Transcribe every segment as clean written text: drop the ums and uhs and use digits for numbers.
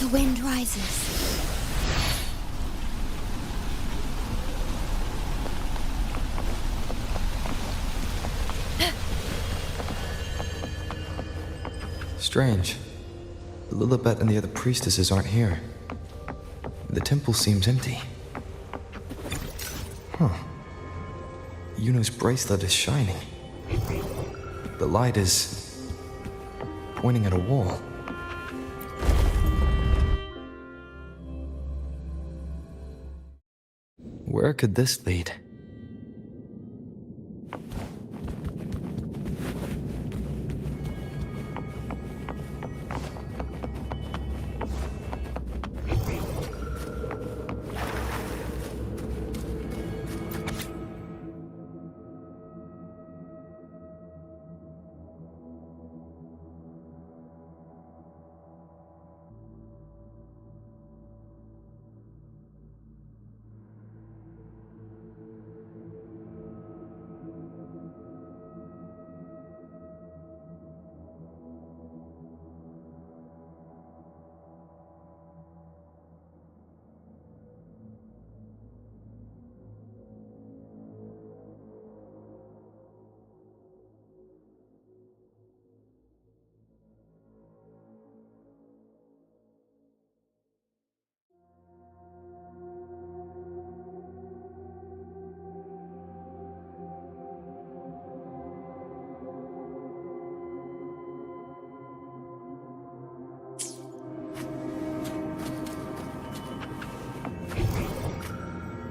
The wind rises. Strange. Lilibet and the other priestesses aren't here. The temple seems empty. Huh. Yuno's bracelet is shining. The light is pointing at a wall. Where could this lead?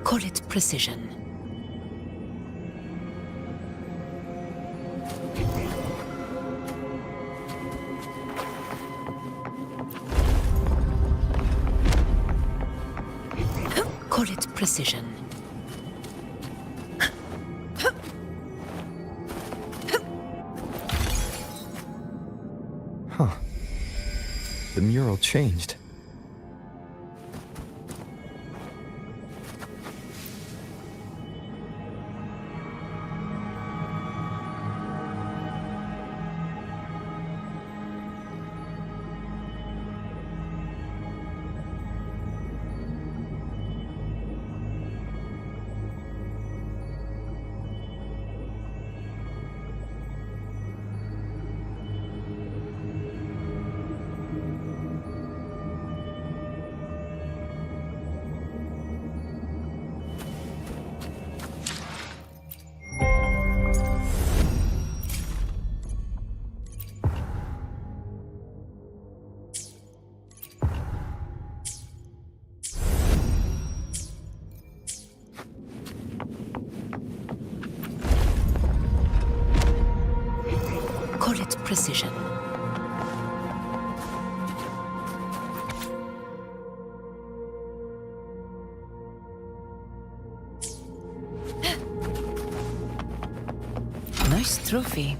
Call it precision. Call it precision. Huh. The mural changed. Call it precision. Nice trophy.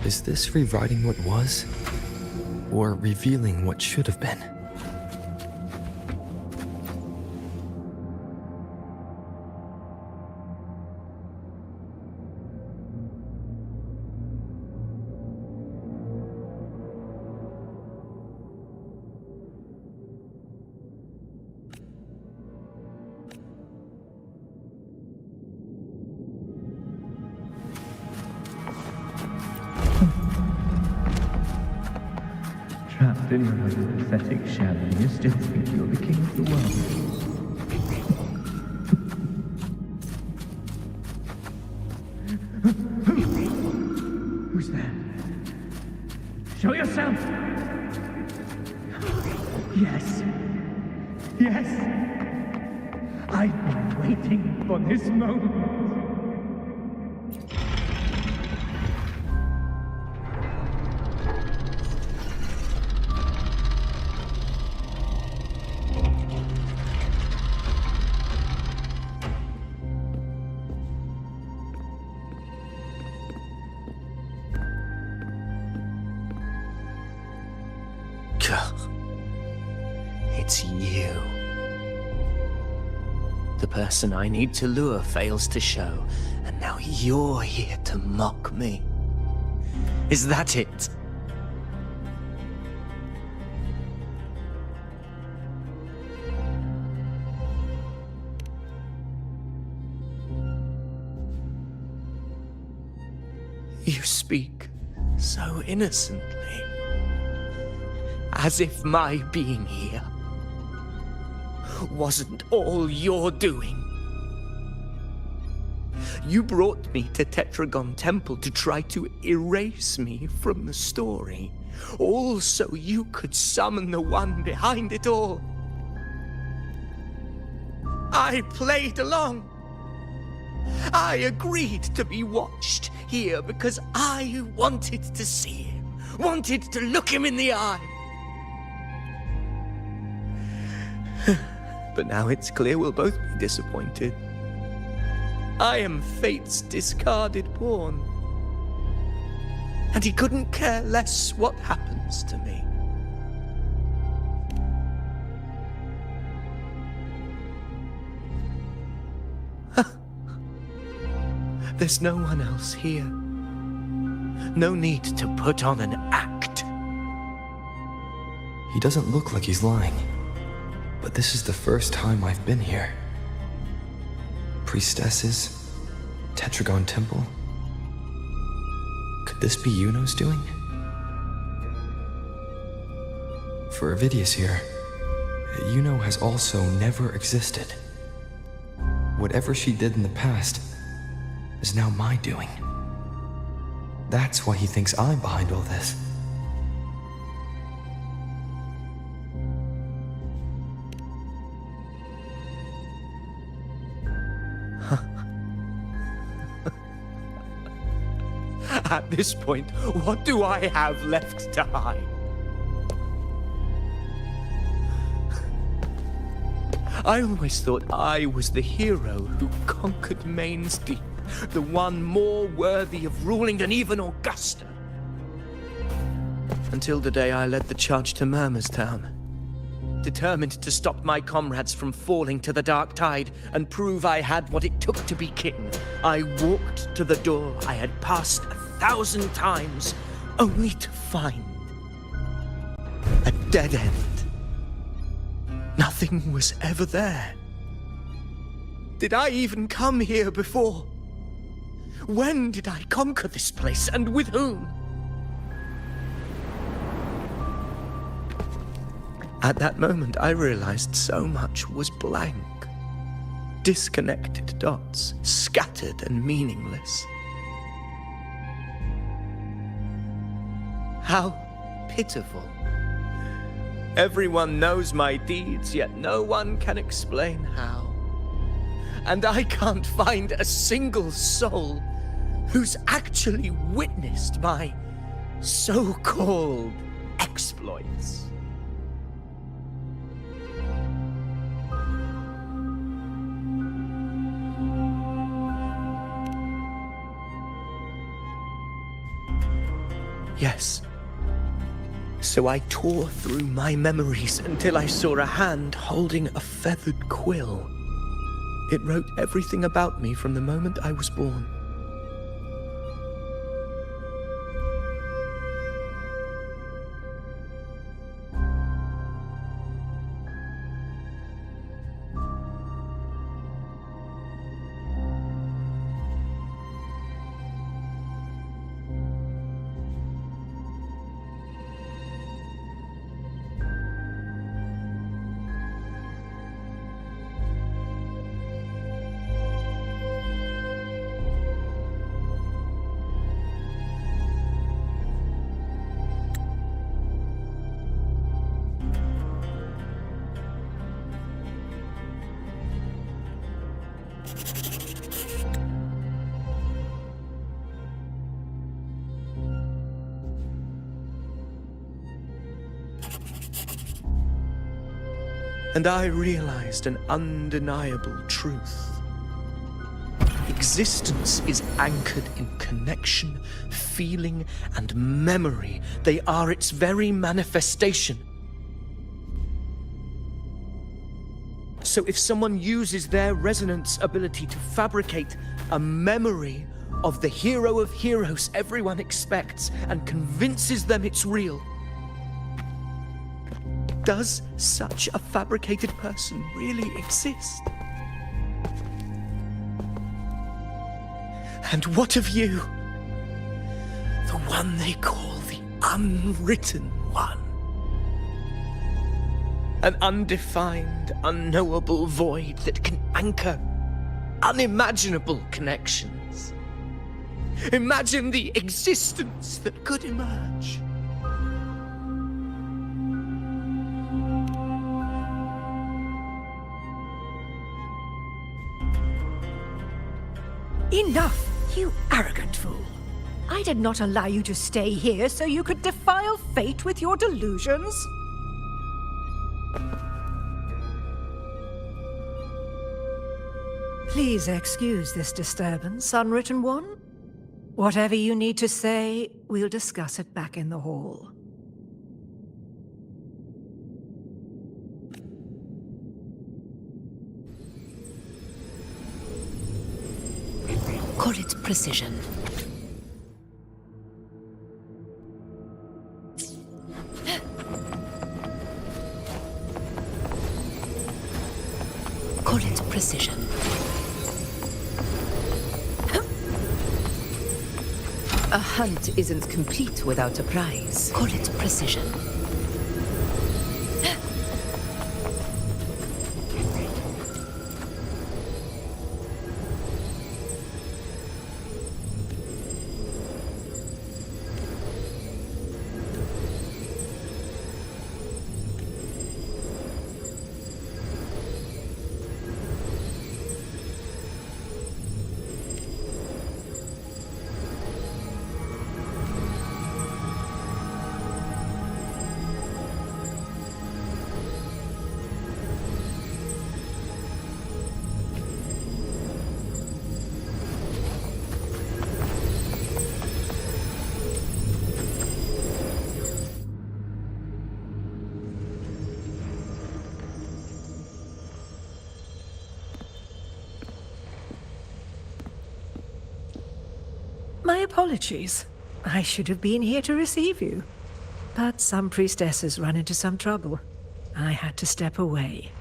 Is this rewriting what was? Or revealing what should have been? Trapped in your own pathetic shell, and you still think you're the king of the world. Who's there? Show yourself! Yes. Yes! I've been waiting for this moment. It's you. The person I need to lure fails to show, and now you're here to mock me. Is that it? You speak so innocently, as if my being here wasn't all you're doing. You brought me to Tetragon Temple to try to erase me from the story, all so you could summon the one behind it all. I played along. I agreed to be watched here because I wanted to see him, wanted to look him in the eye. But now it's clear we'll both be disappointed. I am fate's discarded pawn. And he couldn't care less what happens to me. There's no one else here. No need to put on an act. He doesn't look like he's lying. But this is the first time I've been here. Priestesses, Tetragon Temple. Could this be Yuno's doing? For Avidius here, Yuno has also never existed. Whatever she did in the past is now my doing. That's why he thinks I'm behind all this. At this point, what do I have left to hide? I always thought I was the hero who conquered Main's Deep, the one more worthy of ruling than even Augusta. Until the day I led the charge to Murmur's Town, determined to stop my comrades from falling to the dark tide and prove I had what it took to be king. I walked to the door I had passed 1,000 times, only to find a dead end. Nothing was ever there. Did I even come here before? When did I conquer this place, and with whom? At that moment, I realized so much was blank. Disconnected dots, scattered and meaningless. How pitiful. Everyone knows my deeds, yet no one can explain how. And I can't find a single soul who's actually witnessed my so-called exploits. Yes. So I tore through my memories until I saw a hand holding a feathered quill. It wrote everything about me from the moment I was born. And I realized an undeniable truth. Existence is anchored in connection, feeling, and memory. They are its very manifestation. So if someone uses their resonance ability to fabricate a memory of the hero of heroes everyone expects and convinces them it's real, does such a fabricated person really exist? And what of you? one they call the Unwritten One. An undefined, unknowable void that can anchor unimaginable connections. Imagine the existence that could emerge. Enough, you arrogant fool. I did not allow you to stay here so you could defile fate with your delusions. Please excuse this disturbance, Unwritten One. Whatever you need to say, we'll discuss it back in the hall. Call it precision. Call it precision. A hunt isn't complete without a prize. Call it precision. My apologies. I should have been here to receive you. But some priestesses ran into some trouble. I had to step away.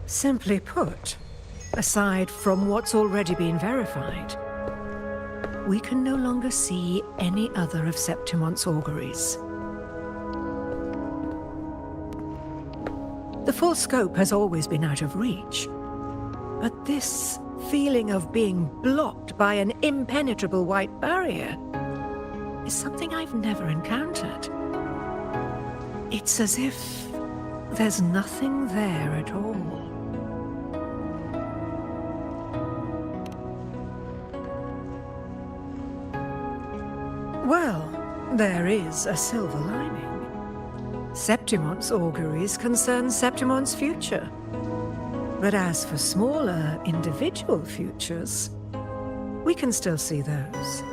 Simply put, aside from what's already been verified, we can no longer see any other of Septimon's auguries. The full scope has always been out of reach, but this feeling of being blocked by an impenetrable white barrier is something I've never encountered. It's as if there's nothing there at all. Well, there is a silver lining. Septimon's auguries concern Septimon's future. But as for smaller, individual futures, we can still see those.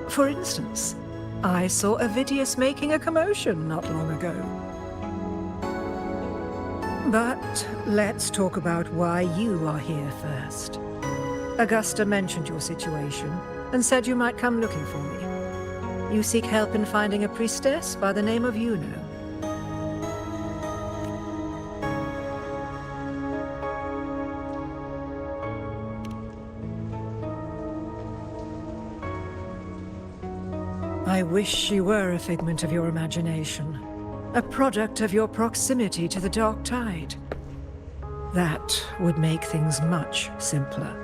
For instance, I saw Avidius making a commotion not long ago. But let's talk about why you are here first. Augusta mentioned your situation and said you might come looking for me. You seek help in finding a priestess by the name of Yuno. I wish she were a figment of your imagination, a product of your proximity to the Dark Tide. That would make things much simpler.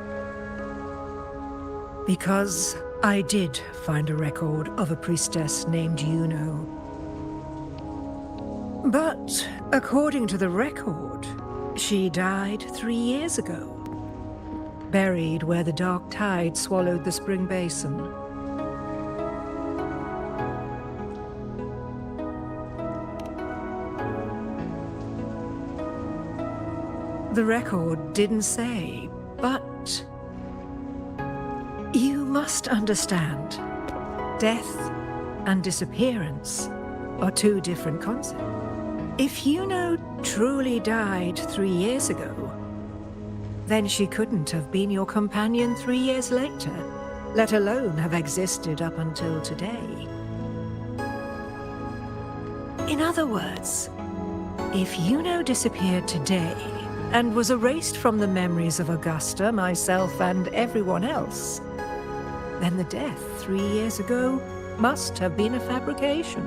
Because I did find a record of a priestess named Yuno. But according to the record, she died 3 years ago, buried where the Dark Tide swallowed the Spring Basin. The record didn't say, but you must understand, death and disappearance are two different concepts. If Yuno truly died 3 years ago, then she couldn't have been your companion 3 years later, let alone have existed up until today. In other words, if Yuno disappeared today, and was erased from the memories of Augusta, myself, and everyone else, then the death 3 years ago must have been a fabrication.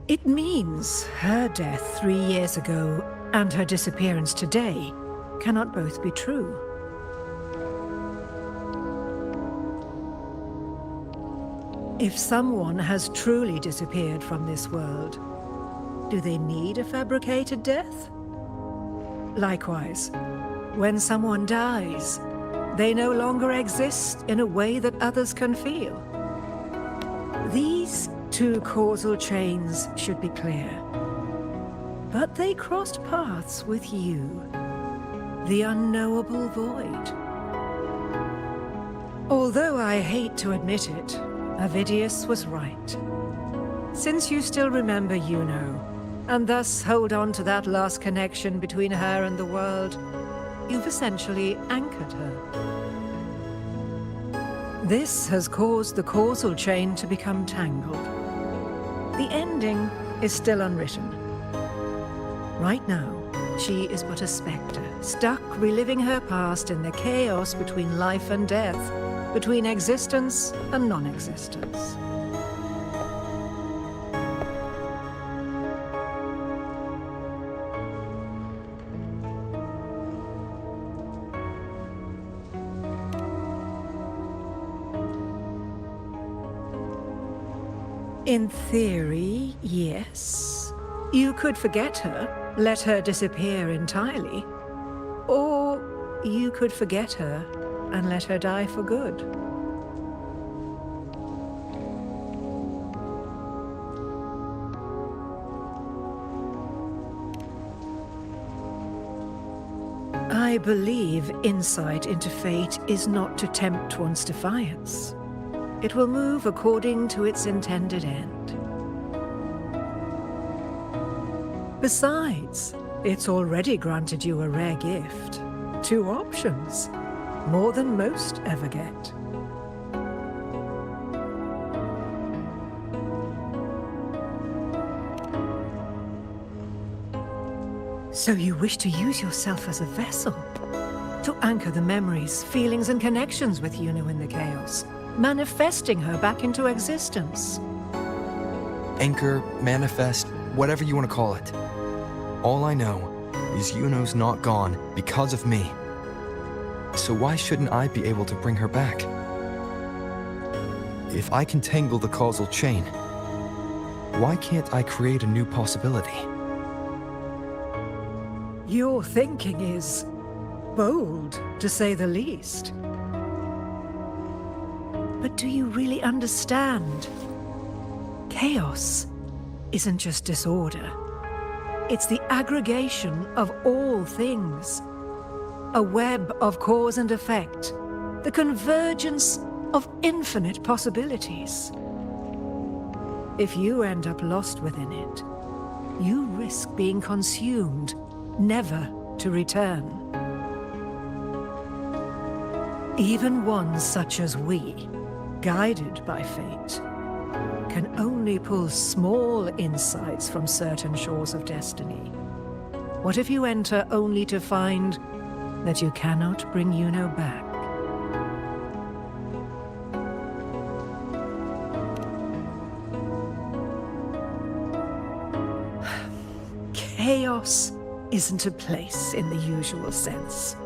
It means her death 3 years ago and her disappearance today cannot both be true. If someone has truly disappeared from this world, do they need a fabricated death? Likewise, when someone dies, they no longer exist in a way that others can feel. These two causal chains should be clear. But they crossed paths with you, the unknowable void. Although I hate to admit it, Avidius was right. Since you still remember Yuno, and thus hold on to that last connection between her and the world, you've essentially anchored her. This has caused the causal chain to become tangled. The ending is still unwritten. Right now, she is but a spectre, stuck reliving her past in the chaos between life and death, between existence and non-existence. In theory, yes. You could forget her, let her disappear entirely. Or you could forget her and let her die for good. I believe insight into fate is not to tempt one's defiance. It will move according to its intended end. Besides, it's already granted you a rare gift. 2 options, more than most ever get. So you wish to use yourself as a vessel, to anchor the memories, feelings, and connections with Yuno in the chaos, manifesting her back into existence. Anchor, manifest, whatever you want to call it. All I know is Yuno's not gone because of me. So why shouldn't I be able to bring her back? If I can tangle the causal chain, why can't I create a new possibility? Your thinking is bold, to say the least. But do you really understand? Chaos isn't just disorder. It's the aggregation of all things. A web of cause and effect. The convergence of infinite possibilities. If you end up lost within it, you risk being consumed, never to return. Even ones such as we, guided by fate, can only pull small insights from certain shores of destiny. What if you enter only to find that you cannot bring Yuno back? Chaos isn't a place in the usual sense.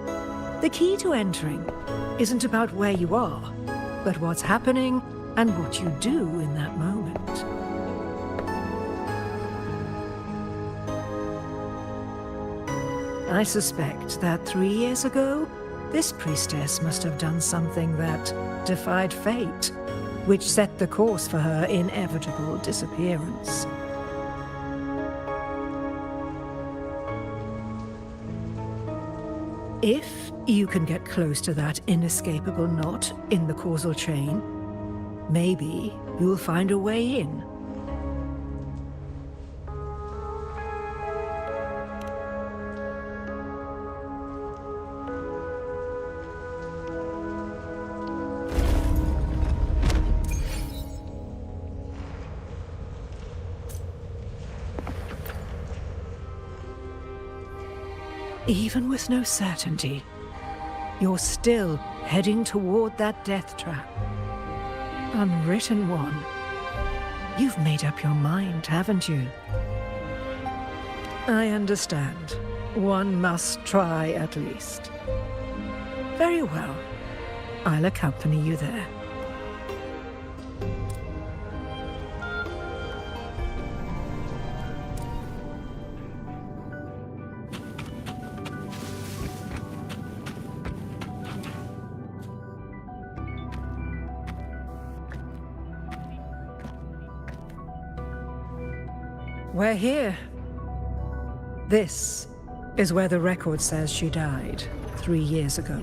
The key to entering isn't about where you are, but what's happening and what you do in that moment. I suspect that 3 years ago, this priestess must have done something that defied fate, which set the course for her inevitable disappearance. If you can get close to that inescapable knot in the causal chain, maybe you'll find a way in. Even with no certainty, you're still heading toward that death trap. Unwritten one. You've made up your mind, haven't you? I understand. One must try at least. Very well. I'll accompany you there. We're here. This is where the record says she died 3 years ago.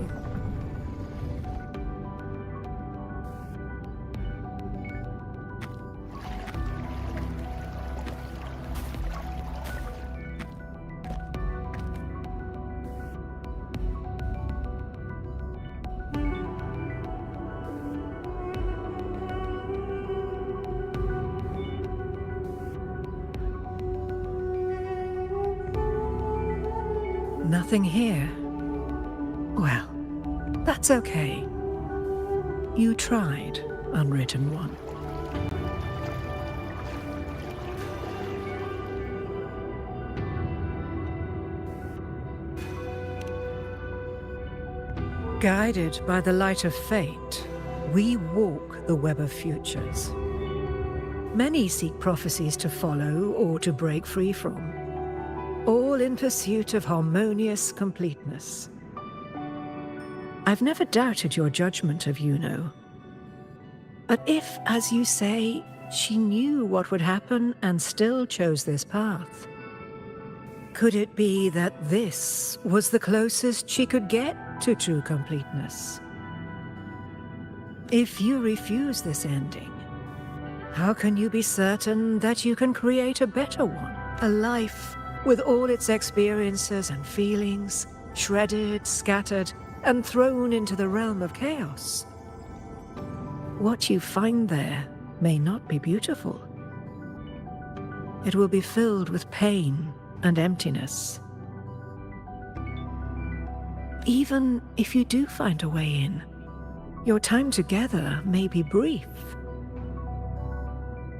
Nothing here. Well, that's okay. You tried, Unwritten One. Guided by the light of fate, we walk the web of futures. Many seek prophecies to follow or to break free from, all in pursuit of harmonious completeness. I've never doubted your judgment of Yuno. But if, as you say, she knew what would happen and still chose this path, could it be that this was the closest she could get to true completeness? If you refuse this ending, how can you be certain that you can create a better one? A life with all its experiences and feelings, shredded, scattered, and thrown into the realm of chaos. What you find there may not be beautiful. It will be filled with pain and emptiness. Even if you do find a way in, your time together may be brief,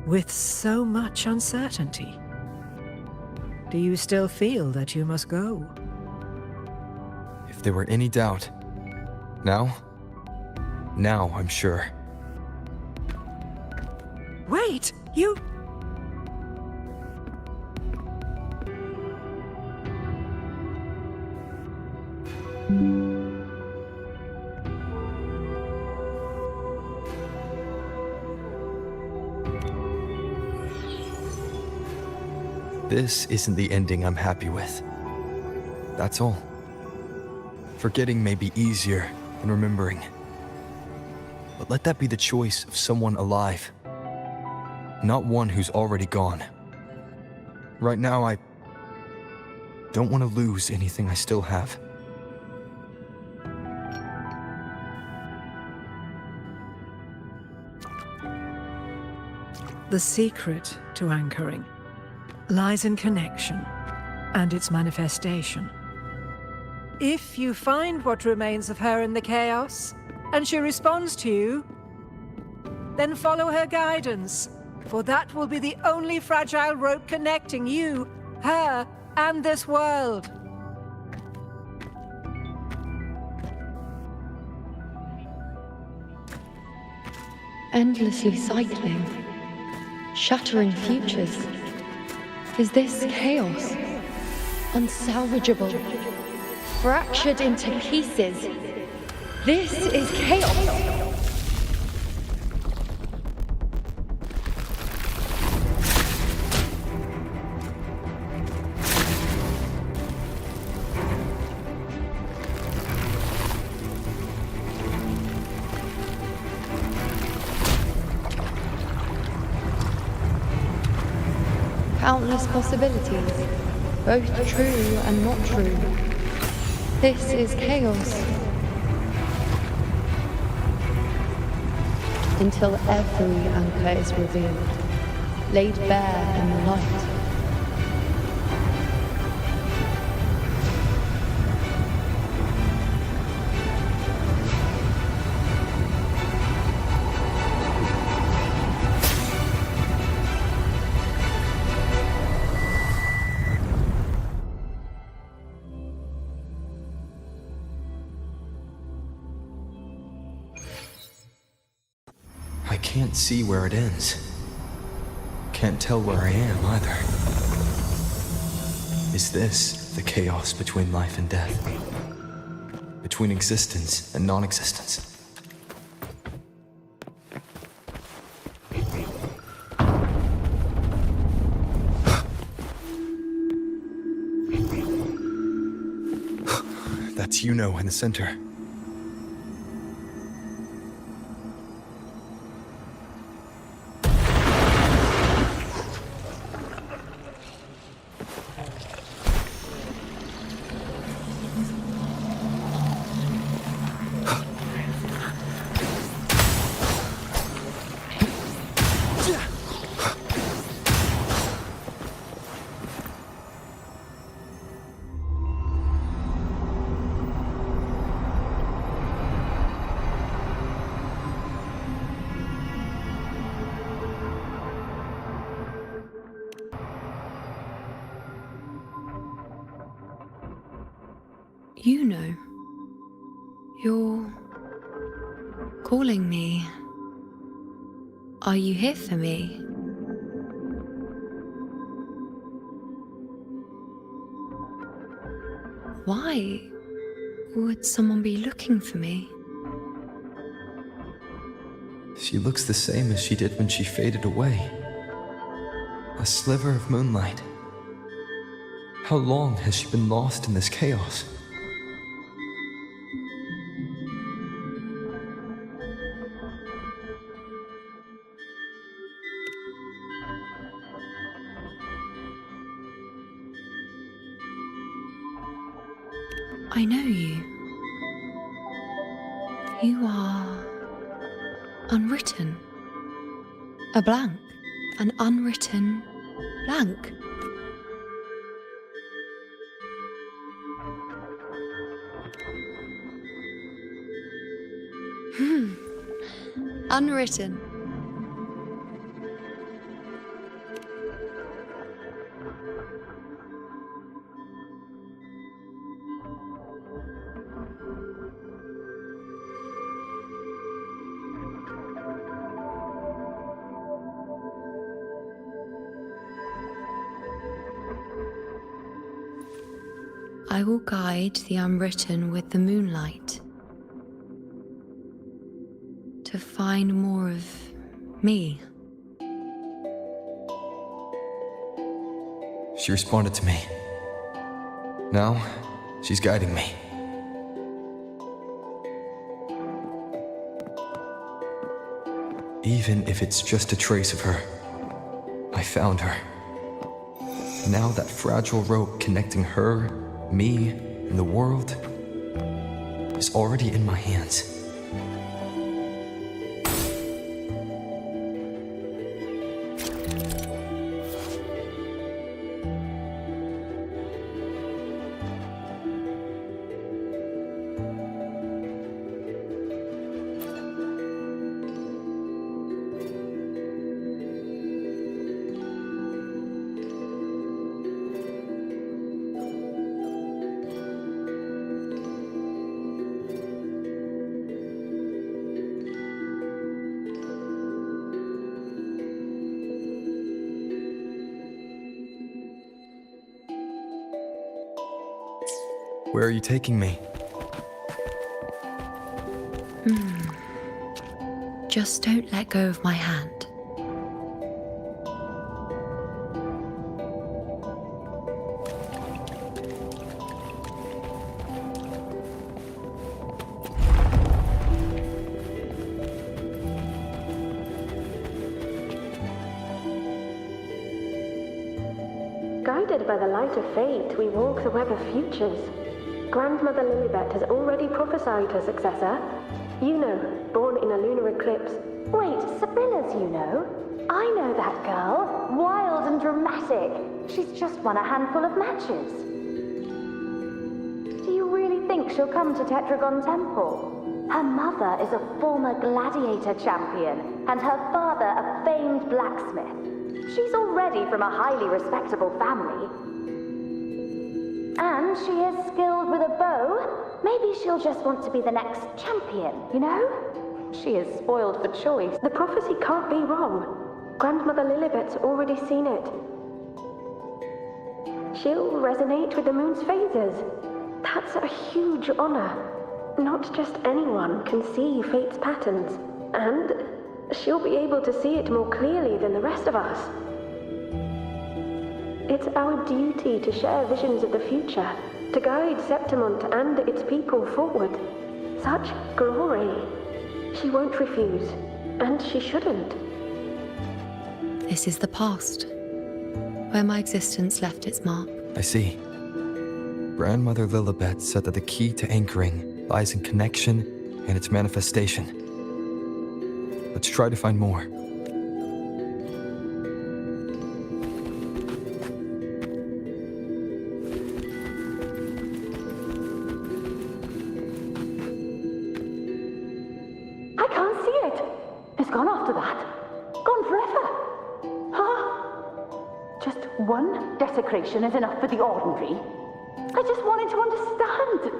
with so much uncertainty. Do you still feel that you must go? If there were any doubt, now I'm sure. Wait, you... This isn't the ending I'm happy with. That's all. Forgetting may be easier than remembering. But let that be the choice of someone alive, not one who's already gone. Right now, I don't want to lose anything I still have. The secret to anchoring lies in connection and its manifestation. If you find what remains of her in the chaos, and she responds to you, then follow her guidance, for that will be the only fragile rope connecting you, her, and this world. Endlessly cycling, shattering futures. Is this chaos? Unsalvageable, fractured into pieces. This is chaos. Countless possibilities, both true and not true. This is chaos. Until every anchor is revealed, laid bare in the light. can't see where it ends. Can't tell where I am either. Is this the chaos between life and death? Between existence and non-existence? That's Yuno in the center. You know, you're calling me. Are you here for me? Why would someone be looking for me? She looks the same as she did when she faded away. A sliver of moonlight. How long has she been lost in this chaos? I know you. You are unwritten. A blank. An unwritten blank. Unwritten. I will guide the unwritten with the moonlight to find more of me. She responded to me. Now, she's guiding me. Even if it's just a trace of her, I found her. Now that fragile rope connecting her, me, and the world is already in my hands. Where are you taking me? Just don't let go of my hand. Guided by the light of fate, we walk the web of futures. Grandmother Lilibet has already prophesied her successor. Yuno, born in a lunar eclipse. Wait, Sibylla's Yuno? I know that girl. Wild and dramatic. She's just won a handful of matches. Do you really think she'll come to Tetragon Temple? Her mother is a former gladiator champion, and her father a famed blacksmith. She's already from a highly respectable family. And she is skilled with a bow. Maybe she'll just want to be the next champion, you know? She is spoiled for choice. The prophecy can't be wrong. Grandmother Lilibet's already seen it. She'll resonate with the moon's phases. That's a huge honor. Not just anyone can see fate's patterns. And she'll be able to see it more clearly than the rest of us. It's our duty to share visions of the future, to guide Septimont and its people forward. Such glory. She won't refuse, and she shouldn't. This is the past, where my existence left its mark. I see. Grandmother Lilibet said that the key to anchoring lies in connection and its manifestation. Let's try to find more. I can't see it. It's gone after that. Gone forever. Huh? Just one desecration is enough for the ordinary. I just wanted to understand.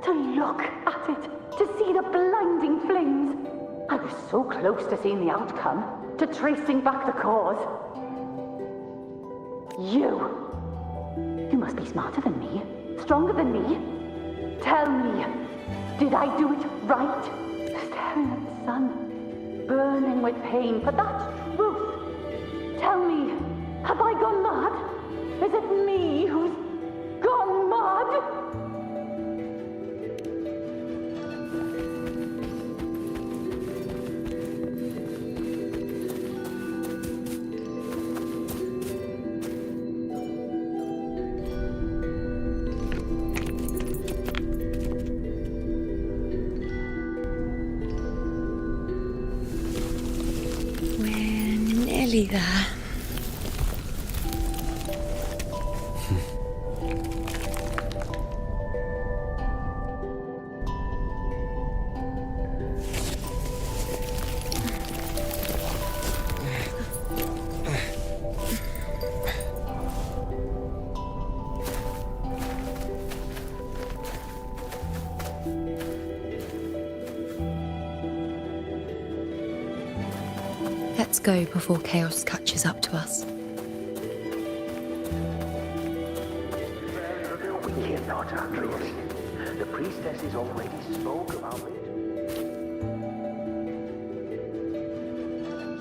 To look at it. To see the blinding flames. I was so close to seeing the outcome. To tracing back the cause. You must be smarter than me. Stronger than me. Tell me. Did I do it right? Staring at the sun, burning with pain for that truth. Tell me, have I gone mad? Is it me who's gone mad? Nearly there. Let's go before chaos catches up to us. We cannot, Andreas. The priestesses already spoke about it.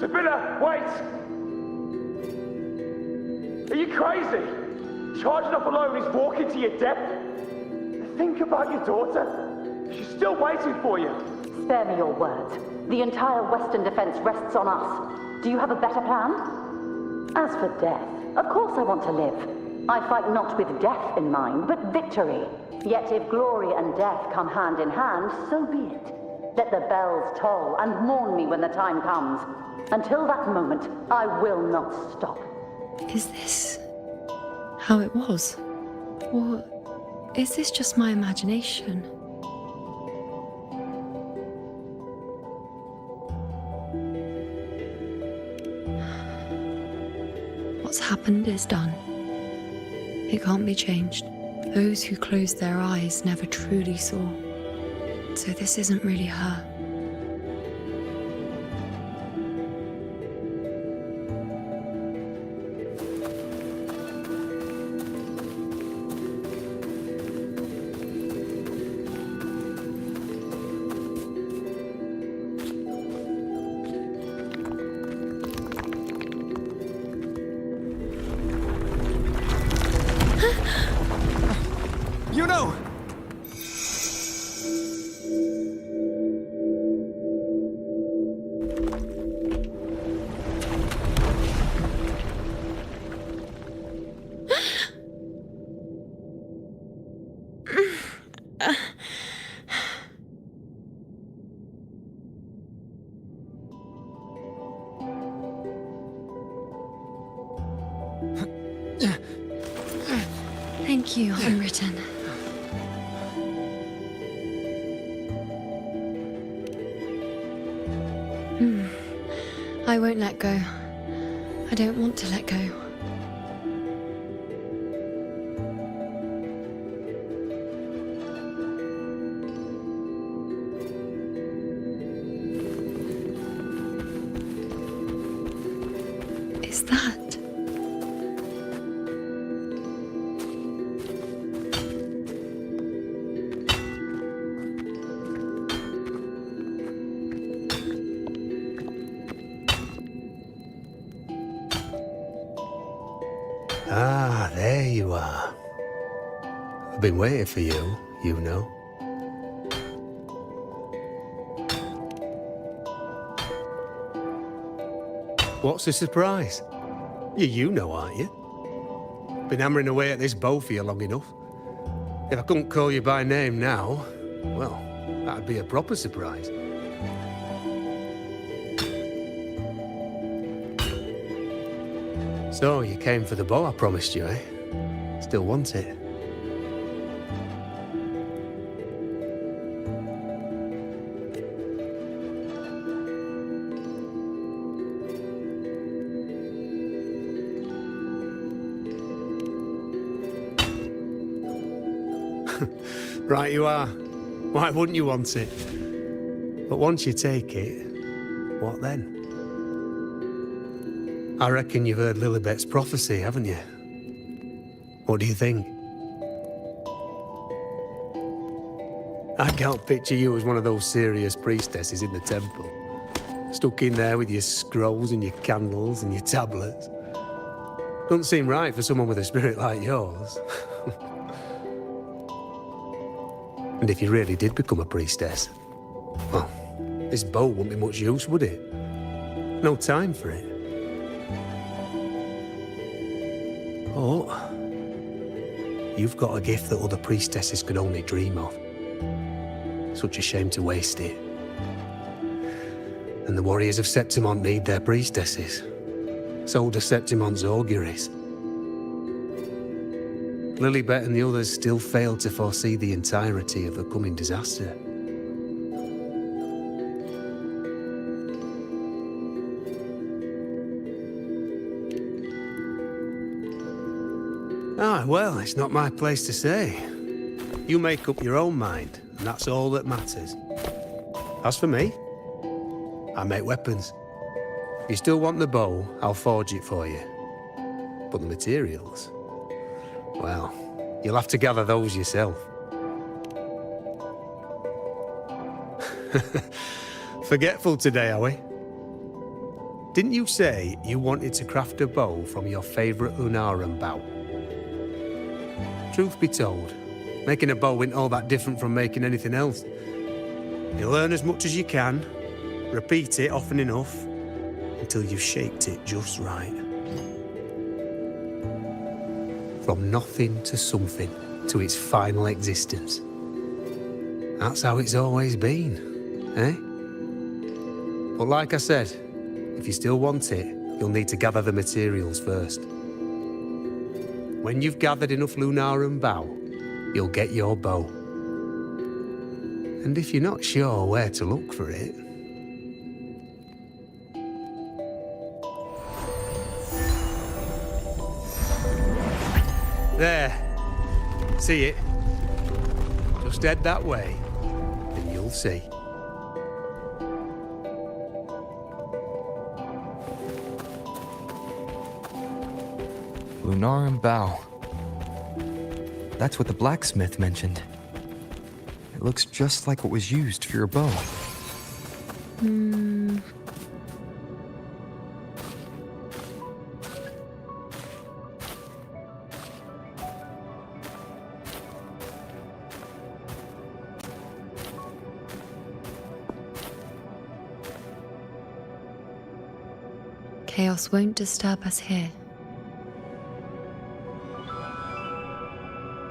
Sibylla, wait! Are you crazy? Charging up alone is walking to your death. Think about your daughter. She's still waiting for you. Spare me your words. The entire Western defense rests on us. Do you have a better plan? As for death, of course I want to live. I fight not with death in mind, but victory. Yet if glory and death come hand in hand, so be it. Let the bells toll and mourn me when the time comes. Until that moment, I will not stop. Is this how it was? Or is this just my imagination? What's happened is done. It can't be changed. Those who closed their eyes never truly saw. So this isn't really her. You know! Thank you, Unwritten. I won't let go. I don't want to let go. is that? Ah, there you are. I've been waiting for you, you know. What's the surprise? You know, aren't you? Been hammering away at this bow for you long enough. If I couldn't call you by name now, well, that'd be a proper surprise. So, you came for the bow I promised you, eh? Still want it? Right you are. Why wouldn't you want it? But once you take it, what then? I reckon you've heard Lilibet's prophecy, haven't you? What do you think? I can't picture you as one of those serious priestesses in the temple. Stuck in there with your scrolls and your candles and your tablets. Doesn't seem right for someone with a spirit like yours. And if you really did become a priestess, well, this bow wouldn't be much use, would it? No time for it. Oh, you've got a gift that other priestesses could only dream of. Such a shame to waste it. And the warriors of Septimont need their priestesses. So do Septimont's auguries. Lilibet and the others still failed to foresee the entirety of the coming disaster. Ah, well, it's not my place to say. You make up your own mind, and that's all that matters. As for me, I make weapons. If you still want the bow, I'll forge it for you. But the materials... well, you'll have to gather those yourself. Forgetful today, are we? Didn't you say you wanted to craft a bow from your favourite Lunarum bow? Truth be told, making a bow isn't all that different from making anything else. You learn as much as you can, repeat it often enough, until you've shaped it just right. From nothing to something, to its final existence. That's how it's always been, eh? But like I said, if you still want it, you'll need to gather the materials first. When you've gathered enough Lunarum bow, you'll get your bow. And if you're not sure where to look for it... there. See it? Just head that way, and you'll see. Lunarum bow. That's what the blacksmith mentioned. It looks just like what was used for your bow. Chaos won't disturb us here.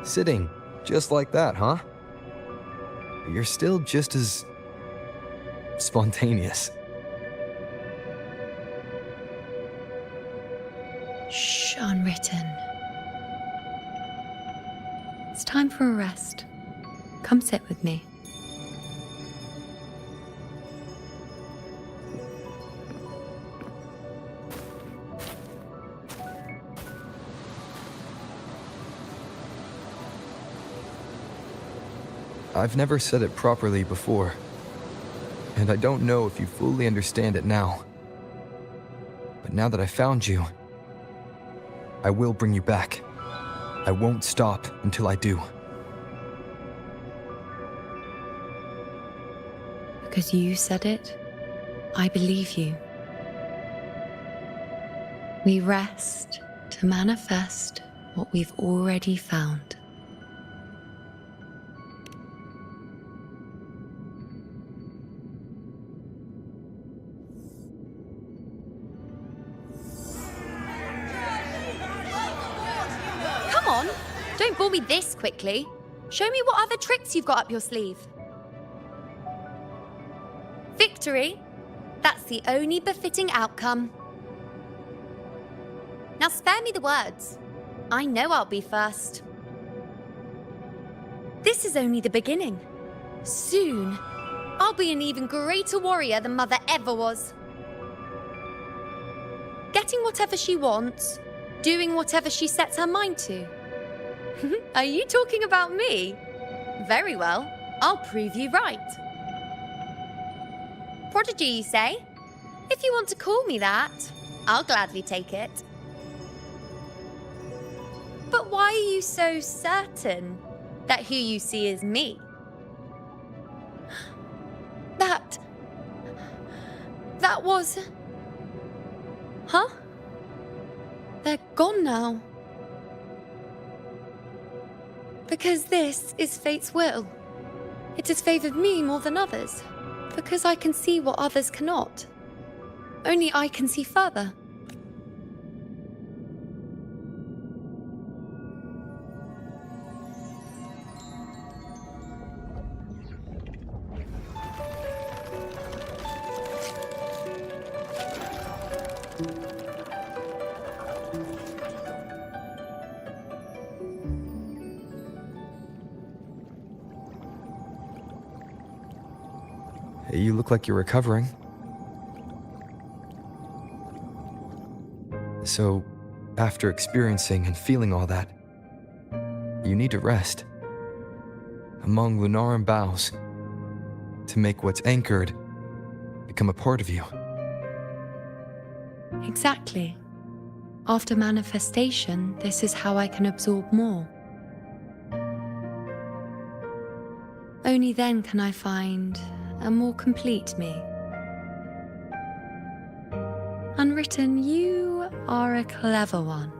Sitting, just like that, huh? You're still just as... spontaneous. Shh, unwritten. It's time for a rest. Come sit with me. I've never said it properly before, and I don't know if you fully understand it now. But now that I found you, I will bring you back. I won't stop until I do. Because you said it, I believe you. We rest to manifest what we've already found. Come on, don't bore me this quickly. Show me what other tricks you've got up your sleeve. Victory? That's the only befitting outcome. Now spare me the words. I know I'll be first. This is only the beginning. Soon, I'll be an even greater warrior than Mother ever was. Getting whatever she wants, doing whatever she sets her mind to. Are you talking about me? Very well, I'll prove you right. Prodigy, you say? If you want to call me that, I'll gladly take it. But why are you so certain that who you see is me? That was... Huh? They're gone now. Because this is fate's will. It has favored me more than others. Because I can see what others cannot. Only I can see further. You look like you're recovering. So, after experiencing and feeling all that, you need to rest among Lunaran boughs to make what's anchored become a part of you. Exactly. After manifestation, this is how I can absorb more. Only then can I find a more complete me. Unwritten, you are a clever one.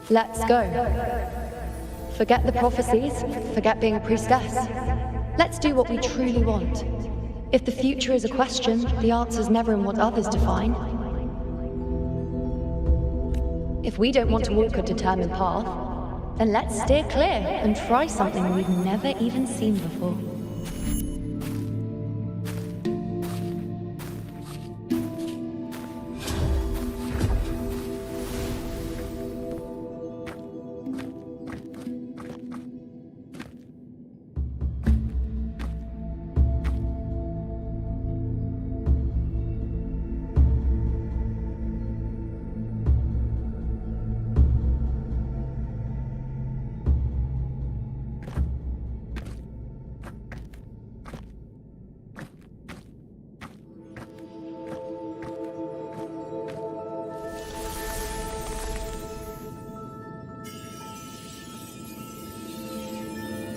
Let's go. Forget the prophecies, forget being a priestess. Let's do what we truly want. If the future is a question, the answer's never in what others define. If we don't want to walk a determined path, then let's steer clear and try something we've never even seen before.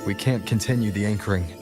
We can't continue the anchoring.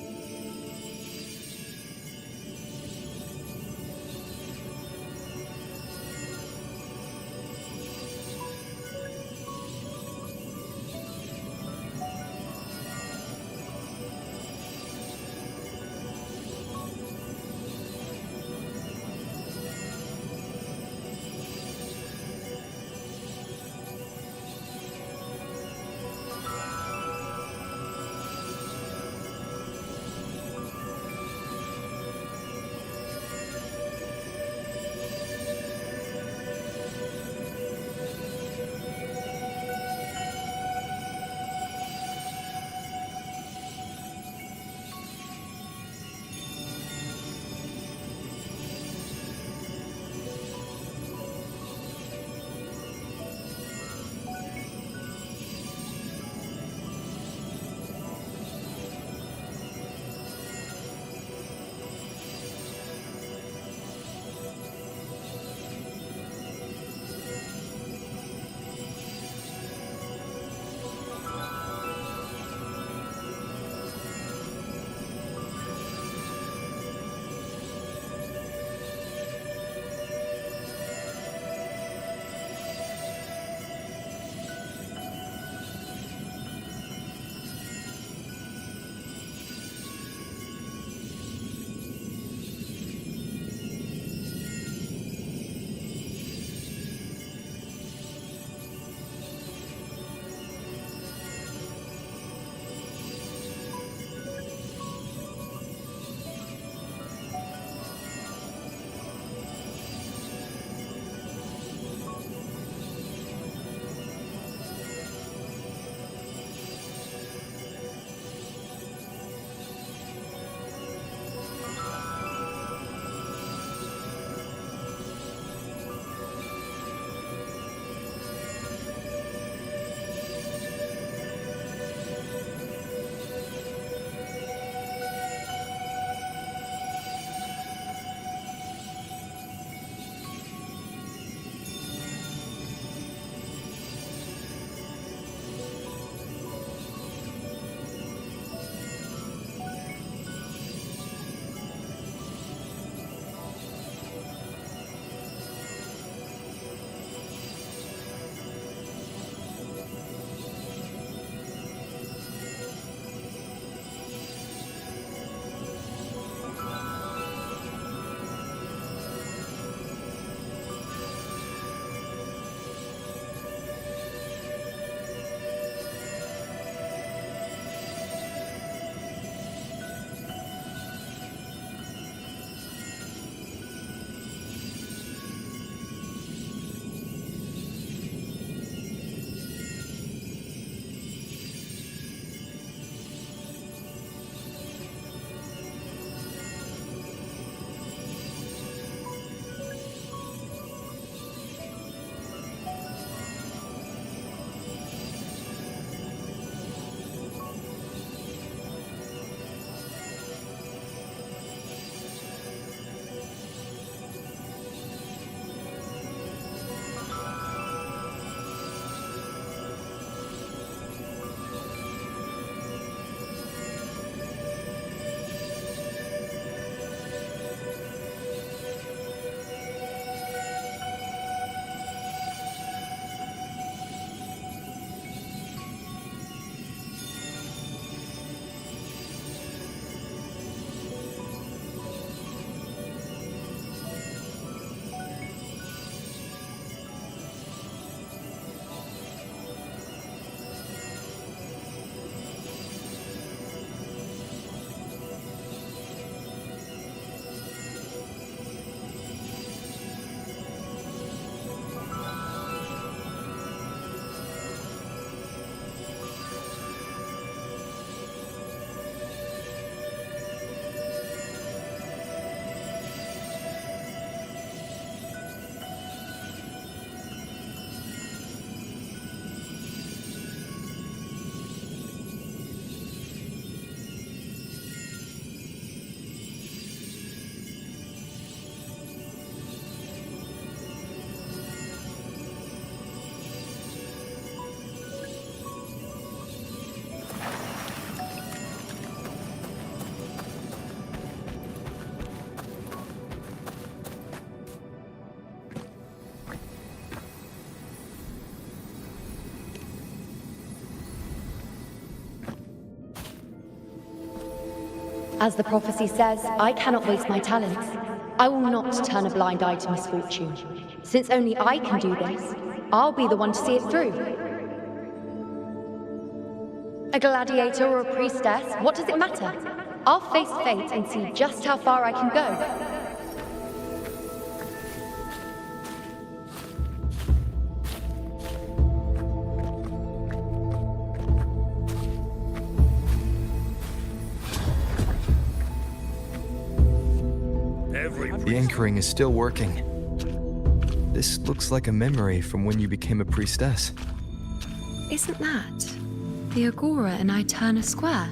As the prophecy says, I cannot waste my talents. I will not turn a blind eye to misfortune. Since only I can do this, I'll be the one to see it through. A gladiator or a priestess, what does it matter? I'll face fate and see just how far I can go. The anchoring is still working. This looks like a memory from when you became a priestess. Isn't that the Agora in Eterna Square?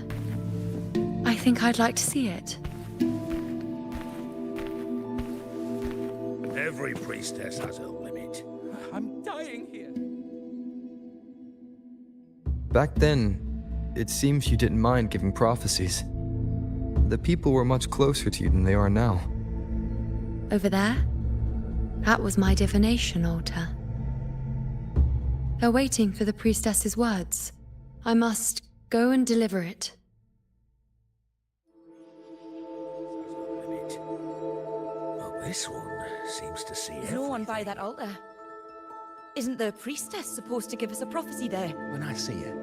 I think I'd like to see it. Every priestess has a limit. I'm dying here. Back then, it seems you didn't mind giving prophecies. The people were much closer to you than they are now. Over there? That was my divination altar. They're waiting for the priestess's words. I must go and deliver it. But this one seems to see There's no one by that altar. Isn't the priestess supposed to give us a prophecy there? When I see it,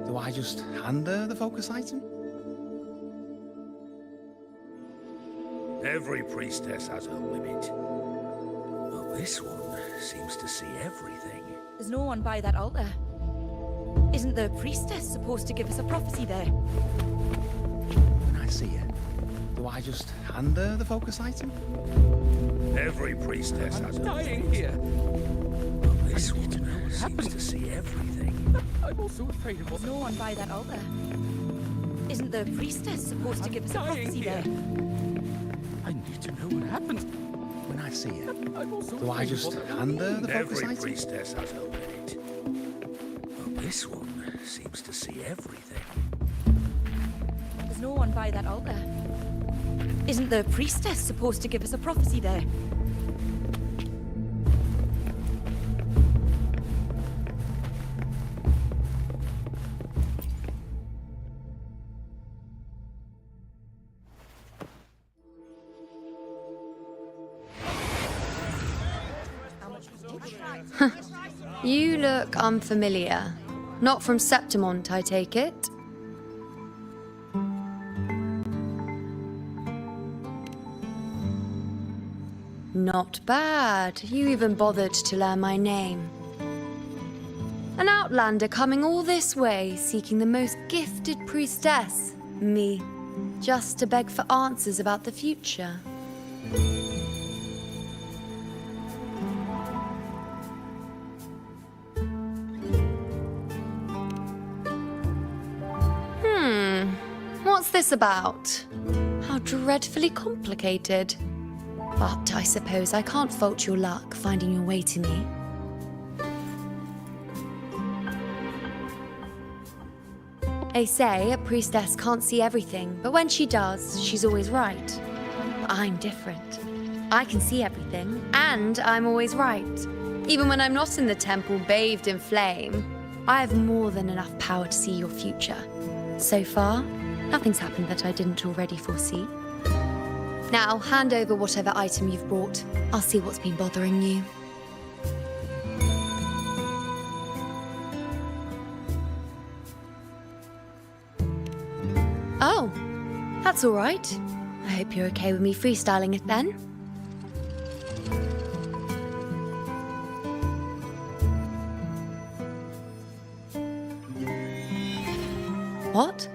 do I just hand her the focus item? Every priestess has a limit. But this one seems to see everything. There's no one by that altar. Isn't the priestess supposed to give us a prophecy there? When I see it, do I just hand her the focus item? Every priestess has a dying limit. here. But this one seems to see everything. I'm also afraid of There's no one by that altar. Isn't the priestess supposed to give us a prophecy there? I need to know what happens when I see it. Do I just hand her the focus Every item? priestess has a limit. But this one seems to see everything. There's no one by that altar. Isn't the priestess supposed to give us a prophecy there? You look unfamiliar. Not from Septimont, I take it. Not bad. You even bothered to learn my name. An outlander coming all this way, seeking the most gifted priestess, me, just to beg for answers about the future. What's this about? How dreadfully complicated. But I suppose I can't fault your luck finding your way to me. They say a priestess can't see everything, but when she does, she's always right. But I'm different. I can see everything, and I'm always right. Even when I'm not in the temple bathed in flame, I have more than enough power to see your future. So far, nothing's happened that I didn't already foresee. Now, hand over whatever item you've brought. I'll see what's been bothering you. Oh, that's all right. I hope you're okay with me freestyling it then. What?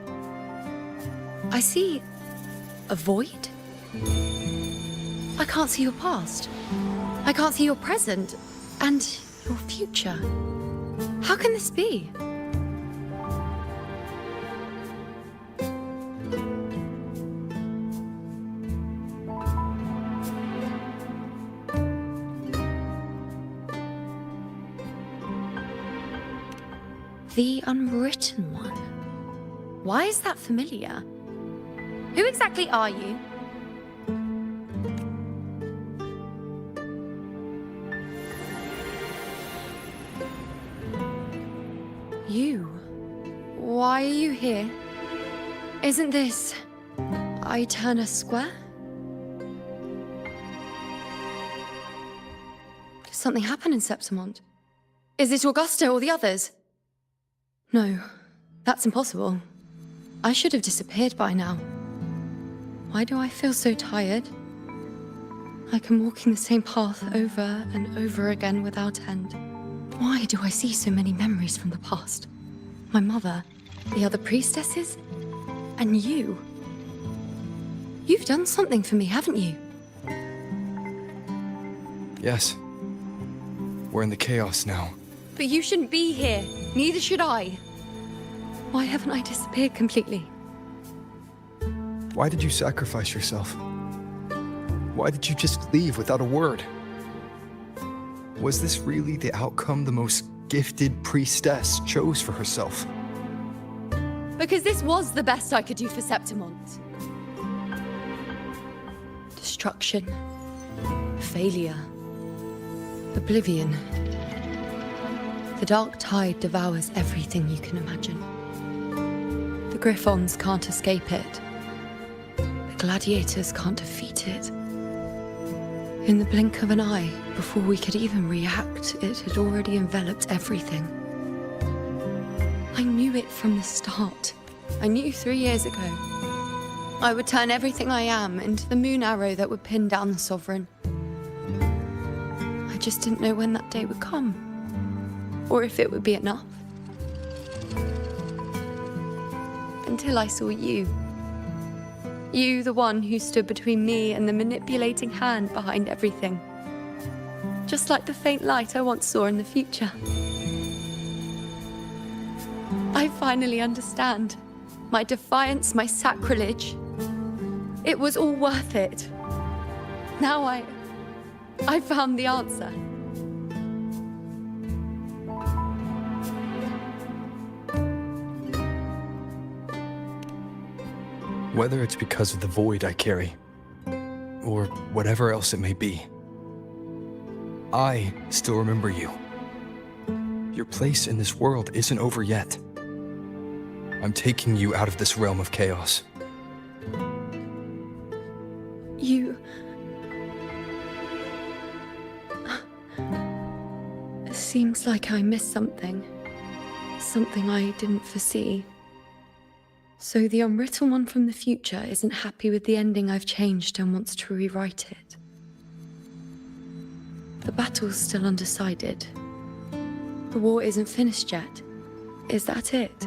I see a void? I can't see your past. I can't see your present and your future. How can this be? The Unwritten One. Why is that familiar? Who exactly are you? You? Why are you here? Isn't this... I turn us square? Did something happen in Septimont? Is it Augusta or the others? No, that's impossible. I should have disappeared by now. Why do I feel so tired? Like I'm walking the same path over and over again without end. Why do I see so many memories from the past? My mother, the other priestesses, and you. You've done something for me, haven't you? Yes. We're in the chaos now. But you shouldn't be here. Neither should I. Why haven't I disappeared completely? Why did you sacrifice yourself? Why did you just leave without a word? Was this really the outcome the most gifted priestess chose for herself? Because this was the best I could do for Septimont. Destruction. Failure. Oblivion. The dark tide devours everything you can imagine. The Griffons can't escape it. The gladiators can't defeat it. In the blink of an eye, before we could even react, it had already enveloped everything. I knew it from the start. I knew 3 years ago. I would turn everything I am into the moon arrow that would pin down the Sovereign. I just didn't know when that day would come, or if it would be enough. Until I saw you. You, the one who stood between me and the manipulating hand behind everything. Just like the faint light I once saw in the future. I finally understand. My defiance, my sacrilege. It was all worth it. Now I found the answer. Whether it's because of the void I carry, or whatever else it may be, I still remember you. Your place in this world isn't over yet. I'm taking you out of this realm of chaos. You... It seems like I missed something. Something I didn't foresee. So the unwritten one from the future isn't happy with the ending I've changed and wants to rewrite it. The battle's still undecided. The war isn't finished yet. Is that it?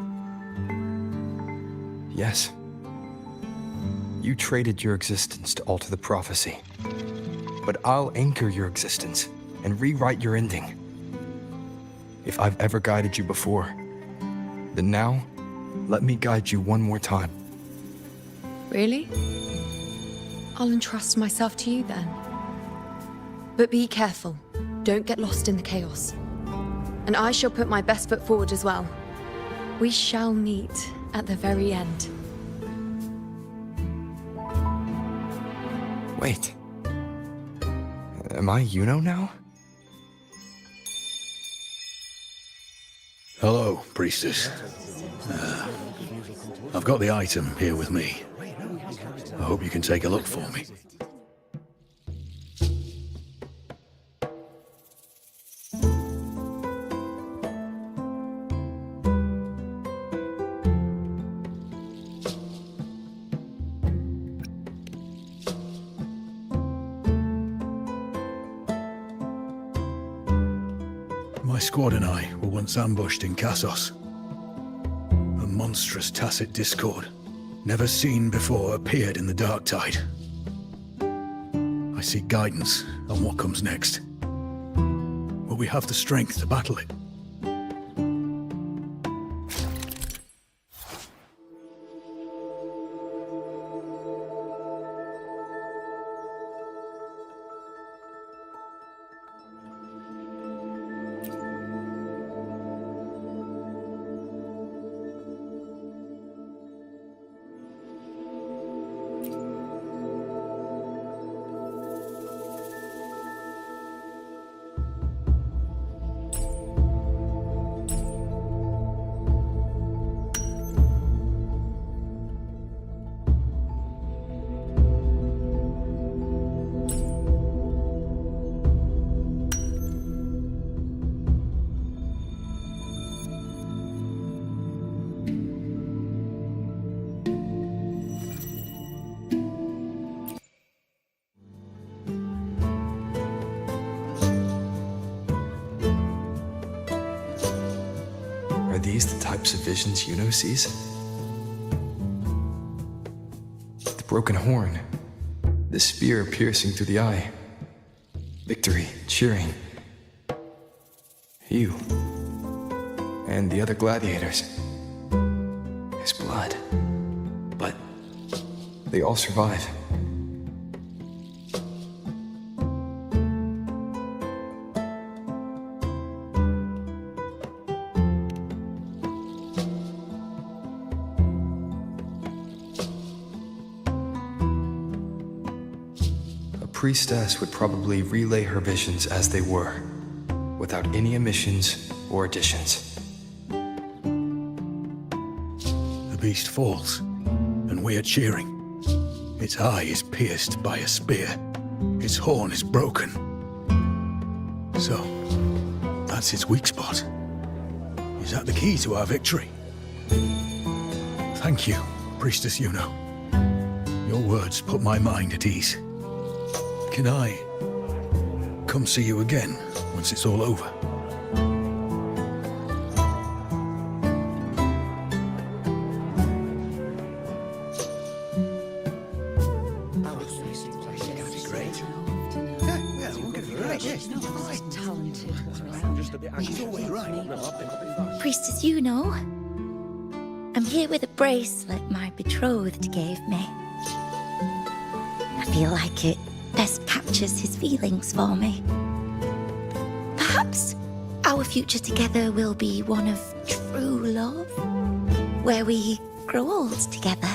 Yes. You traded your existence to alter the prophecy. But I'll anchor your existence and rewrite your ending. If I've ever guided you before, then now, let me guide you one more time. Really? I'll entrust myself to you then. But be careful. Don't get lost in the chaos. And I shall put my best foot forward as well. We shall meet at the very end. Wait. Am I Yuno now? Hello, priestess. I've got the item here with me. I hope you can take a look for me. My squad and I were once ambushed in Kassos. A monstrous tacit discord, never seen before, appeared in the dark tide. I seek guidance on what comes next. Will we have the strength to battle it? types of visions Yuno sees? The broken horn, the spear piercing through the eye, victory, cheering. You, and the other gladiators. His blood. But they all survive. A priestess would probably relay her visions as they were, without any omissions or additions. The beast falls, and we are cheering. Its eye is pierced by a spear. Its horn is broken. So, that's its weak spot. Is that the key to our victory? Thank you, Priestess Yuno. Your words put my mind at ease. Can I come see you again once it's all over? Priestess Yuno, I'm here with a bracelet my betrothed gave me. I feel like it best captures his feelings for me. Perhaps our future together will be one of true love, where we grow old together.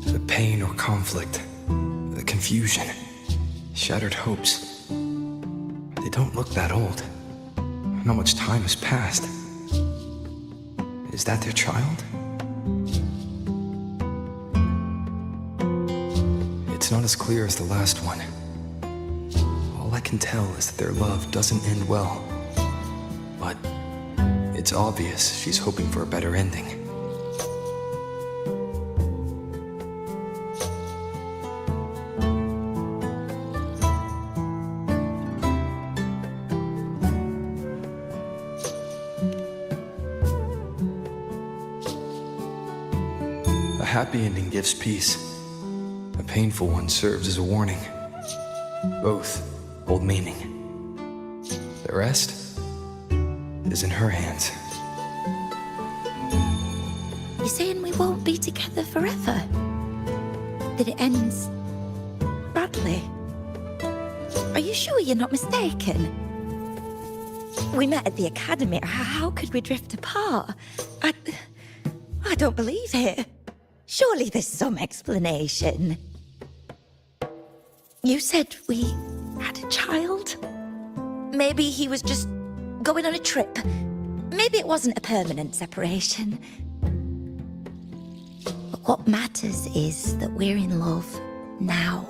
The pain or conflict, the confusion, shattered hopes. They don't look that old. Not much time has passed. Is that their child? It's not as clear as the last one. All I can tell is that their love doesn't end well. But it's obvious she's hoping for a better ending. A happy ending gives peace. A painful one serves as a warning. Both hold meaning. The rest is in her hands. You're saying we won't be together forever? That it ends badly? Are you sure you're not mistaken? We met at the academy. How could we drift apart? I don't believe it. Surely there's some explanation. You said we had a child? Maybe he was just going on a trip. Maybe it wasn't a permanent separation. But what matters is that we're in love now.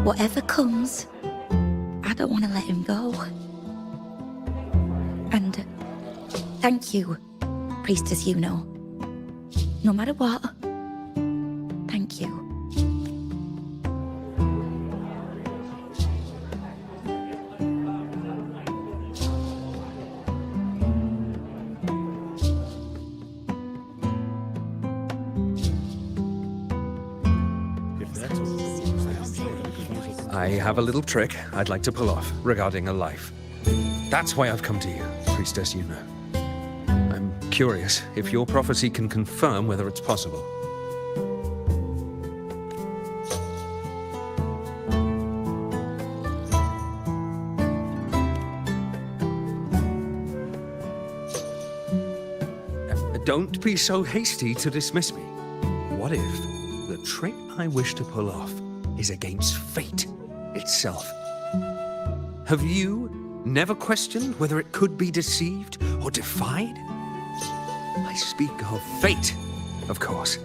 Whatever comes, I don't want to let him go. And thank you, Priestess Yuno. No matter what, thank you. I have a little trick I'd like to pull off regarding a life. That's why I've come to you, Priestess Yuno. I'm curious if your prophecy can confirm whether it's possible. Don't be so hasty to dismiss me. What if the trick I wish to pull off is against fate? itself. Have you never questioned whether it could be deceived or defied? I speak of fate, of course.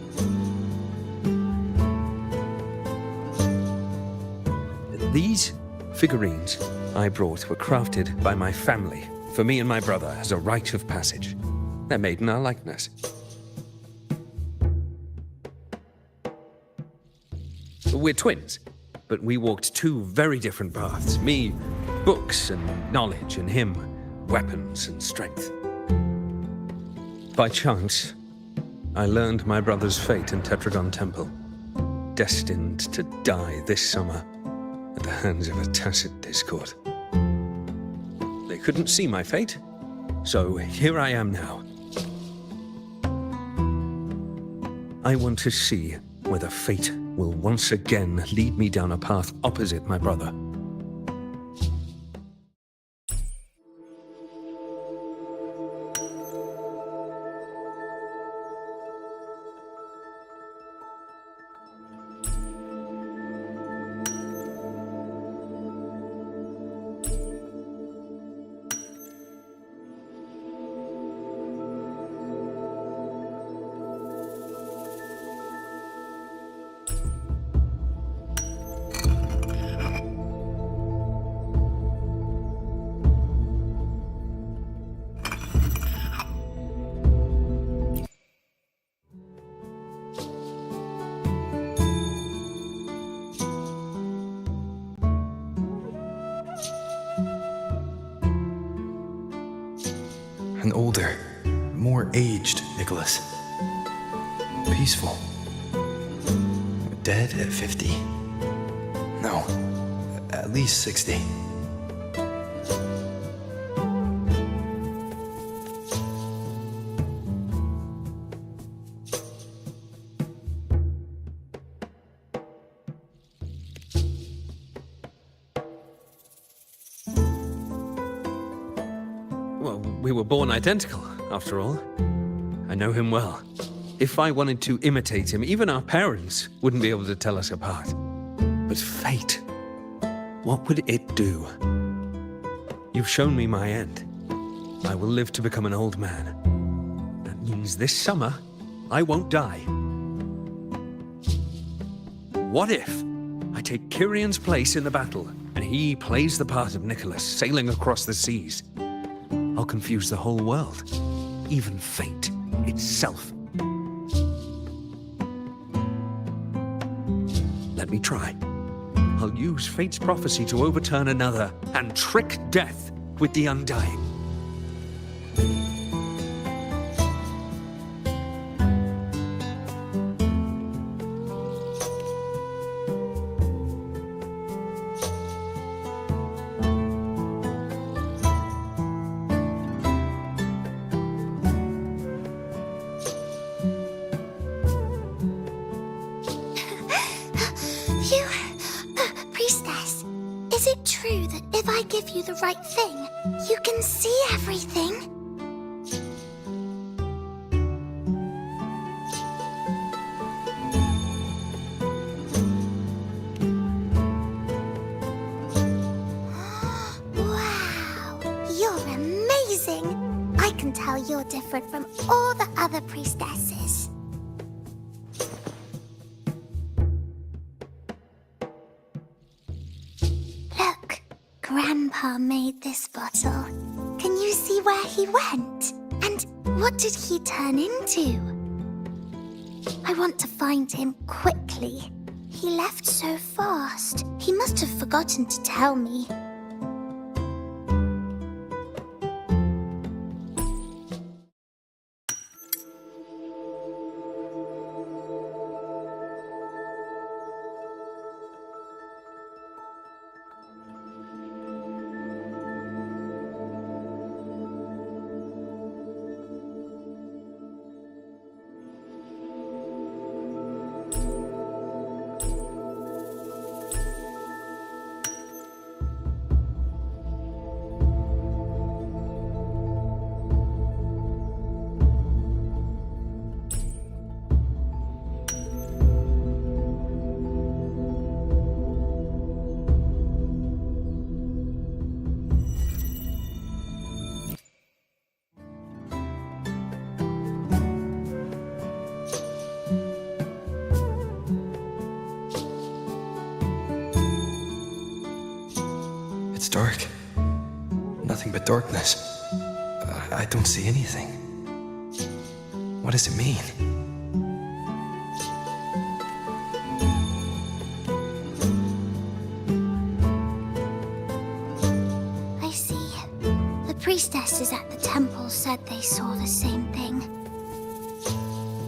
These figurines I brought were crafted by my family for me and my brother as a rite of passage. They're made in our likeness. We're twins, but we walked two very different paths. Me, books and knowledge, and him, weapons and strength. By chance, I learned my brother's fate in Tetragon Temple, destined to die this summer at the hands of a tacit discord. They couldn't see my fate, so here I am now. I want to see whether fate will once again lead me down a path opposite my brother. An older, more aged Nicholas. Peaceful. Dead at 50? No, at least 60. Well, we were born identical, after all. I know him well. If I wanted to imitate him, even our parents wouldn't be able to tell us apart. But fate, what would it do? You've shown me my end. I will live to become an old man. That means this summer, I won't die. What if I take Kyrion's place in the battle, and he plays the part of Nicholas, sailing across the seas? I'll confuse the whole world, even fate itself. Let me try. I'll use fate's prophecy to overturn another and trick death with the undying. Priestess, is it true that if I give you the right thing, you can see everything? Wow, you're amazing! I can tell you're different from all the other priestesses. Grandpa made this bottle. Can you see where he went? And what did he turn into? I want to find him quickly. He left so fast. He must have forgotten to tell me. dark. Nothing but darkness. I don't see anything. What does it mean? I see. The priestesses at the temple said they saw the same thing.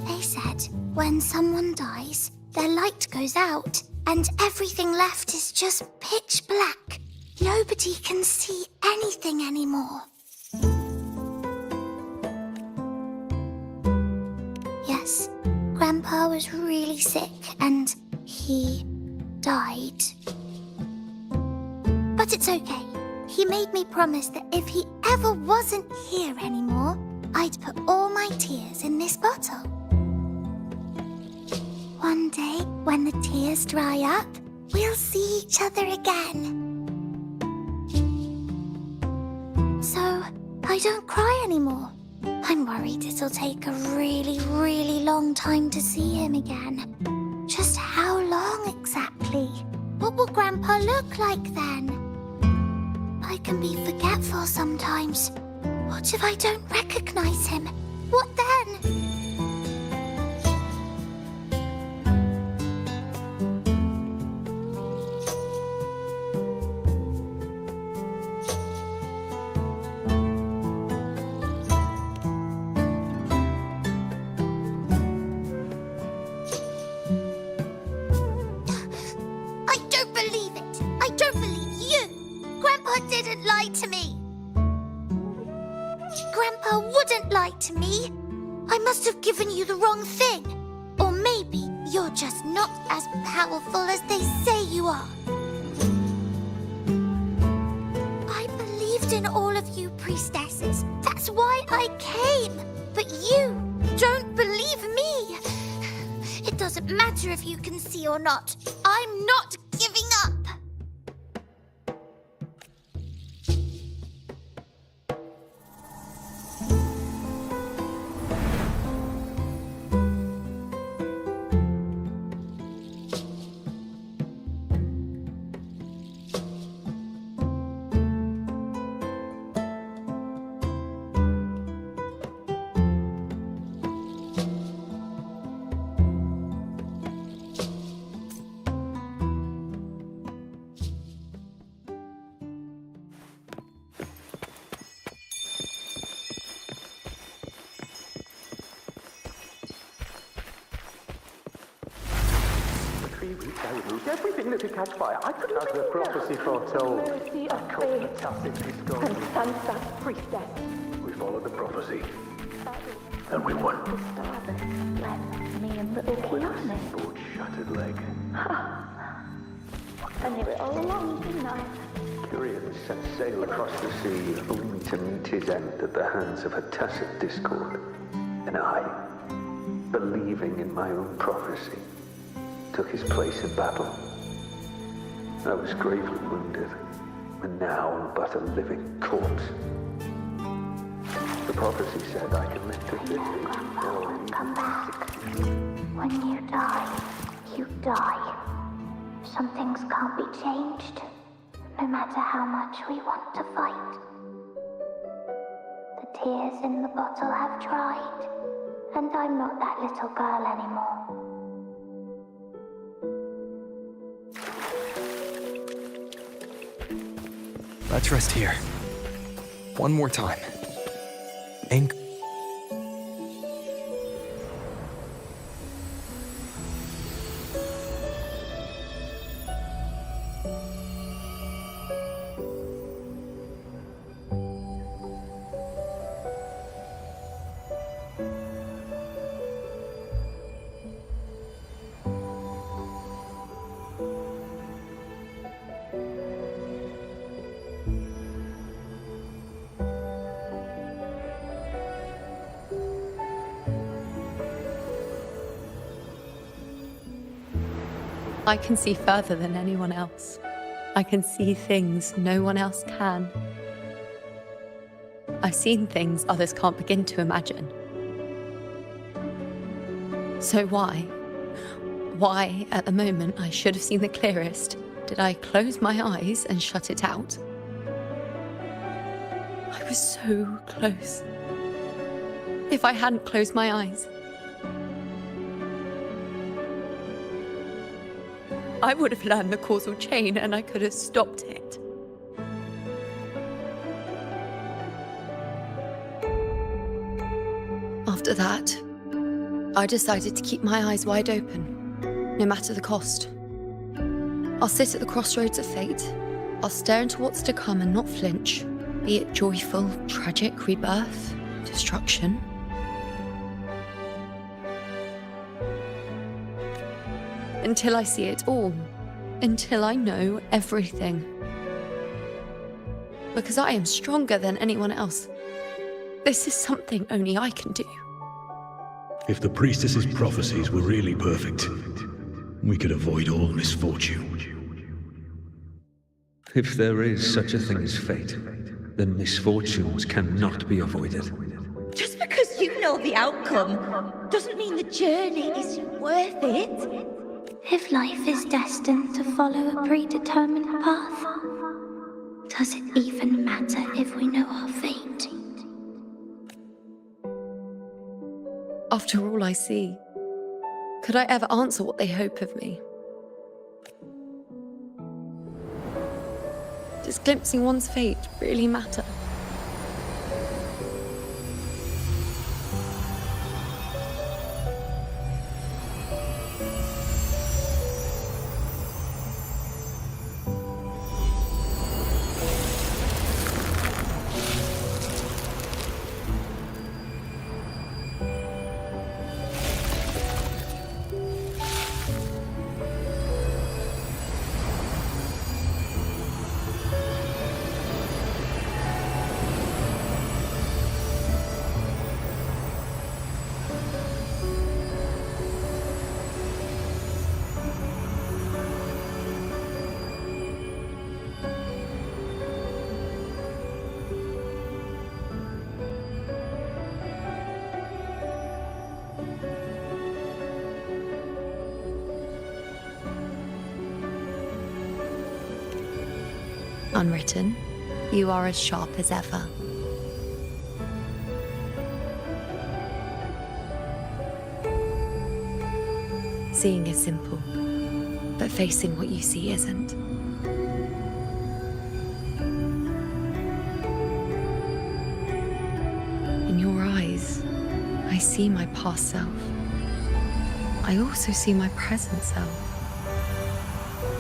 They said when someone dies, their light goes out, and everything left is just pitch black. Nobody can see anything anymore. Yes, Grandpa was really sick and he died. But it's okay. He made me promise that if he ever wasn't here anymore, I'd put all my tears in this bottle. One day, when the tears dry up, we'll see each other again. So, I don't cry anymore. I'm worried it'll take a really, really long time to see him again. Just how long exactly? What will Grandpa look like then? I can be forgetful sometimes. What if I don't recognize him? What then? To me. Grandpa wouldn't lie to me. I must have given you the wrong thing. Or maybe you're just not as powerful as they say you are. I believed in all of you priestesses. That's why I came. But you don't believe me. It doesn't matter if you can see or not. I'm not giving up. Everything that could catch fire. I couldn't. As the prophecy foretold. Mercy of fate. And Sansa's priestess. We followed the prophecy. And we won. Left me and little Kiana. Board shattered leg. I knew it all along, didn't I? Curian set sail across the sea, only to meet his end at the hands of a tacit discord. And I, believing in my own prophecy, took his place in battle. I was gravely wounded, and now I'm but a living corpse. The prophecy said I could live to 50 or even Come back. When you die, you die. Some things can't be changed, no matter how much we want to fight. The tears in the bottle have dried, and I'm not that little girl anymore. Let's rest here. One more time. Anchor. I can see further than anyone else. I can see things no one else can. I've seen things others can't begin to imagine. So why, at the moment I should have seen the clearest, did I close my eyes and shut it out? I was so close. If I hadn't closed my eyes, I would have learned the causal chain and I could have stopped it. After that, I decided to keep my eyes wide open, no matter the cost. I'll sit at the crossroads of fate. I'll stare into what's to come and not flinch, be it joyful, tragic, rebirth, destruction. Until I see it all. Until I know everything. Because I am stronger than anyone else. This is something only I can do. If the priestess's prophecies were really perfect, we could avoid all misfortune. If there is such a thing as fate, then misfortunes cannot be avoided. Just because you know the outcome doesn't mean the journey is worth it. If life is destined to follow a predetermined path, does it even matter if we know our fate? After all I see, could I ever answer what they hope of me? Does glimpsing one's fate really matter? Unwritten, you are as sharp as ever. Seeing is simple, but facing what you see isn't. In your eyes, I see my past self. I also see my present self.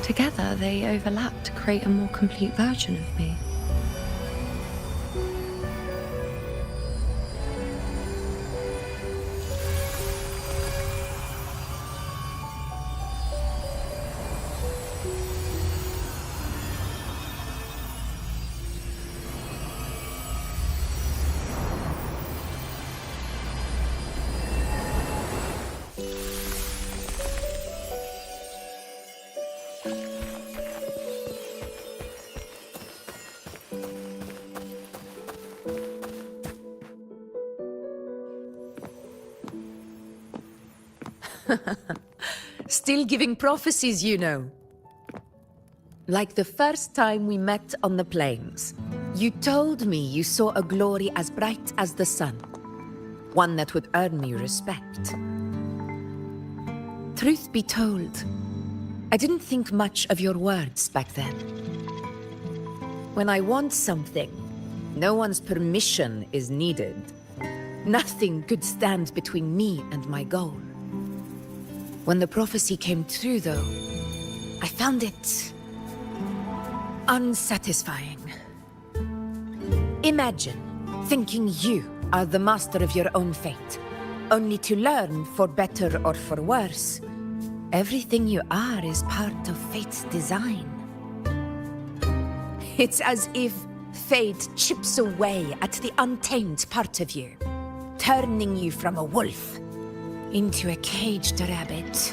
Together, they overlap to create a more complete version of me. Still giving prophecies, you know. Like the first time we met on the plains. You told me you saw a glory as bright as the sun. One that would earn me respect. Truth be told, I didn't think much of your words back then. When I want something, no one's permission is needed. Nothing good stands between me and my goal. When the prophecy came true, though, I found it unsatisfying. Imagine thinking you are the master of your own fate, only to learn, for better or for worse, everything you are is part of fate's design. It's as if fate chips away at the untamed part of you, turning you from a wolf into a caged rabbit.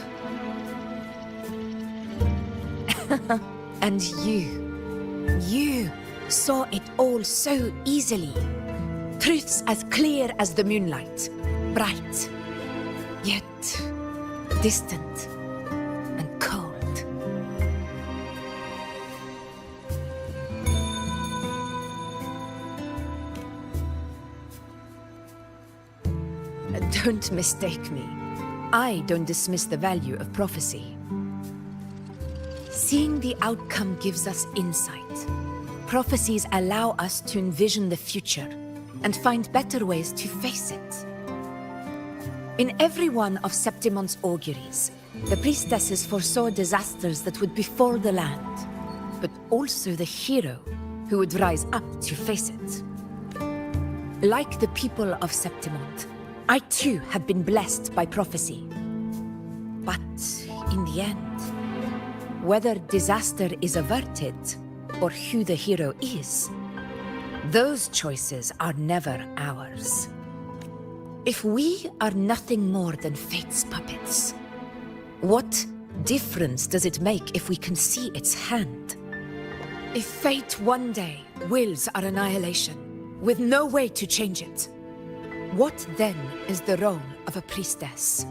And you saw it all so easily. Truths as clear as the moonlight, bright, yet distant and cold. Don't mistake me. I don't dismiss the value of prophecy. Seeing the outcome gives us insight. Prophecies allow us to envision the future and find better ways to face it. In every one of Septimon's auguries, the priestesses foresaw disasters that would befall the land, but also the hero who would rise up to face it. Like the people of Septimont, I too have been blessed by prophecy. But in the end, whether disaster is averted or who the hero is, those choices are never ours. If we are nothing more than fate's puppets, what difference does it make if we can see its hand? If fate one day wills our annihilation, with no way to change it, what then is the role of a priestess?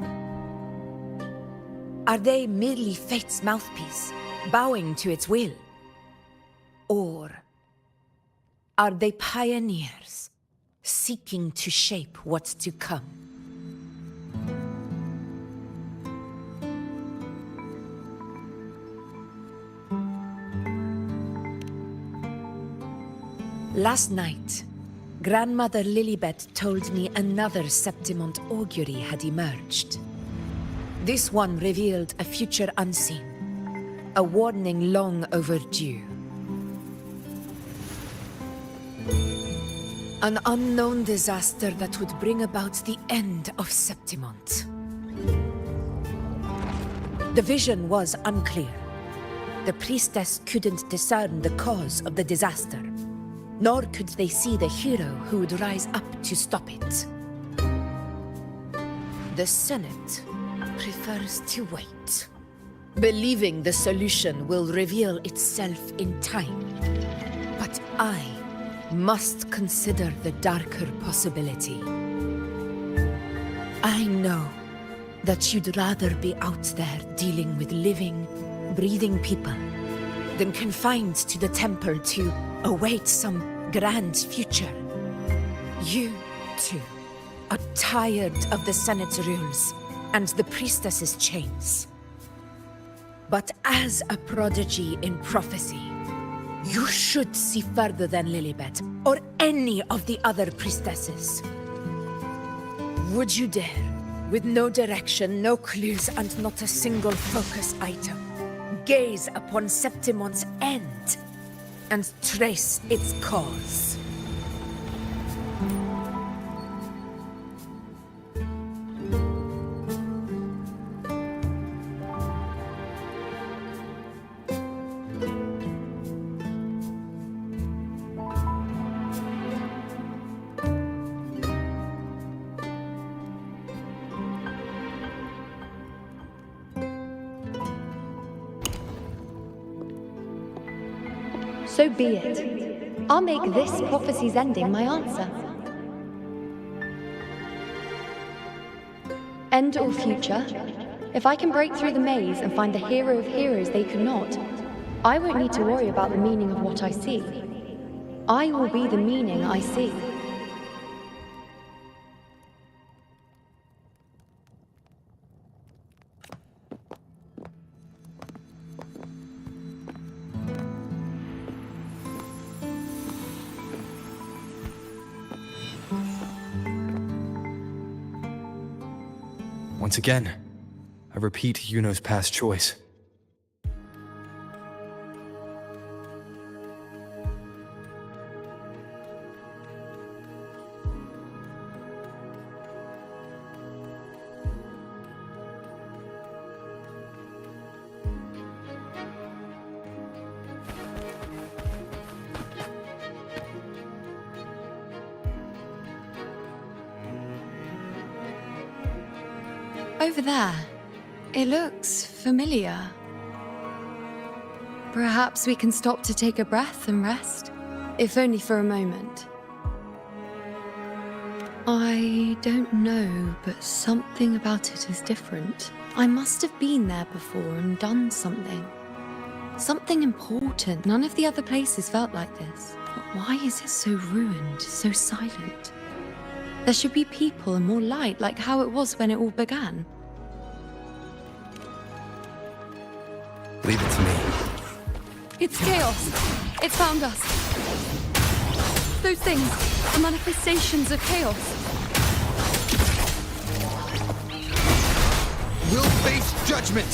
Are they merely fate's mouthpiece, bowing to its will? Or are they pioneers, seeking to shape what's to come? Last night, Grandmother Lilibet told me another Septimont augury had emerged. This one revealed a future unseen, a warning long overdue. An unknown disaster that would bring about the end of Septimont. The vision was unclear. The priestess couldn't discern the cause of the disaster, nor could they see the hero who would rise up to stop it. The Senate prefers to wait, believing the solution will reveal itself in time. But I must consider the darker possibility. I know that you'd rather be out there dealing with living, breathing people than confined to the temple to await some grand future. You, too, are tired of the Senate's rules and the priestess's chains. But as a prodigy in prophecy, you should see further than Lilibet or any of the other priestesses. Would you dare, with no direction, no clues, and not a single focus item, gaze upon Septimont's end and trace its cause? So be it. I'll make this prophecy's ending my answer. End or future, if I can break through the maze and find the hero of heroes they could not, I won't need to worry about the meaning of what I see. I will be the meaning I see. Once again, I repeat Yuno's past choice. Over there. It looks familiar. Perhaps we can stop to take a breath and rest, if only for a moment. I don't know, but something about it is different. I must have been there before and done something. Something important. None of the other places felt like this. But why is it so ruined, so silent? There should be people and more light, like how it was when it all began. Leave it to me. It's chaos. It's found us. Those things are manifestations of chaos. We'll face judgment!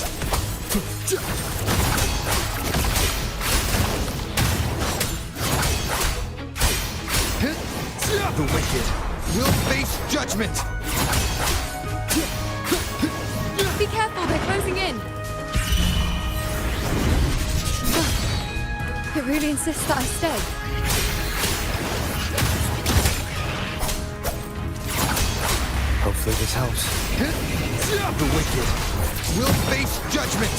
The wicked will face judgment! Be careful, they're closing in. It really insists that I stay. Hopefully this helps. The wicked will face judgment!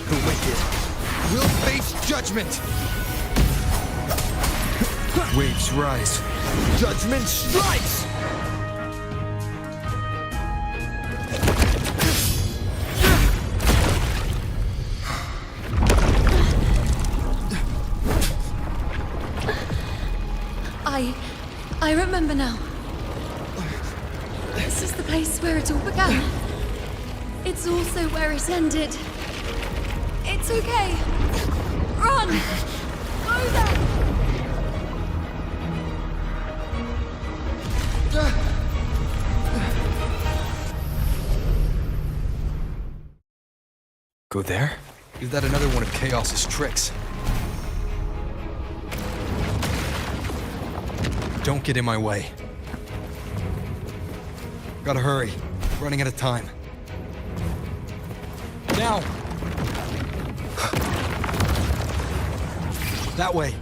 The wicked will face judgment! Waves rise. Judgment strikes! I remember now. This is the place where it all began. It's also where it ended. It's okay. Run! Go there! Go there? Is that another one of Chaos's tricks? Don't get in my way. Gotta hurry. Running out of time. Now! That way.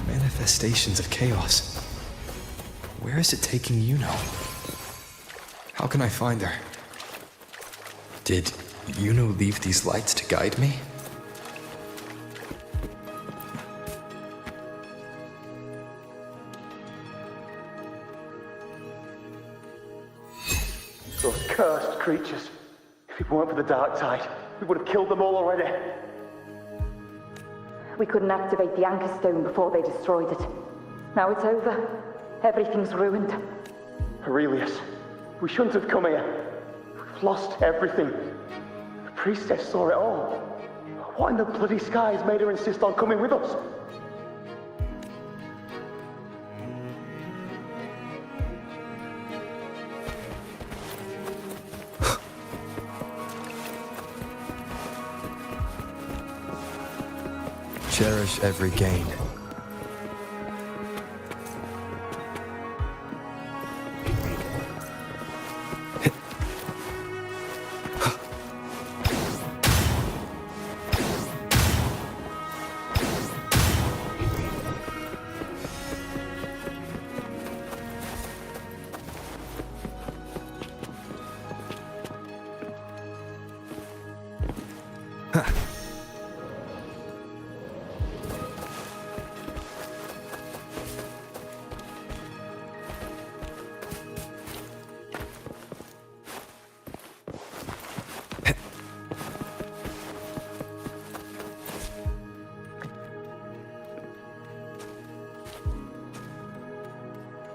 Manifestations of chaos. Where is it taking Yuno? How can I find her? Did Yuno leave these lights to guide me? Those cursed creatures. If it weren't for the dark tide, we would have killed them all already. We couldn't activate the anchor stone before they destroyed it. Now it's over. Everything's ruined. Aurelius, we shouldn't have come here. We've lost everything. The priestess saw it all. What in the bloody skies made her insist on coming with us? Cherish every gain.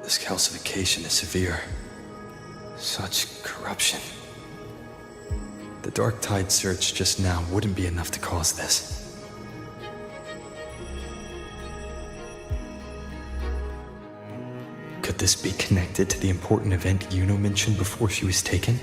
This calcification is severe. Such corruption. The Dark Tide surge just now wouldn't be enough to cause this. Could this be connected to the important event Yuno mentioned before she was taken?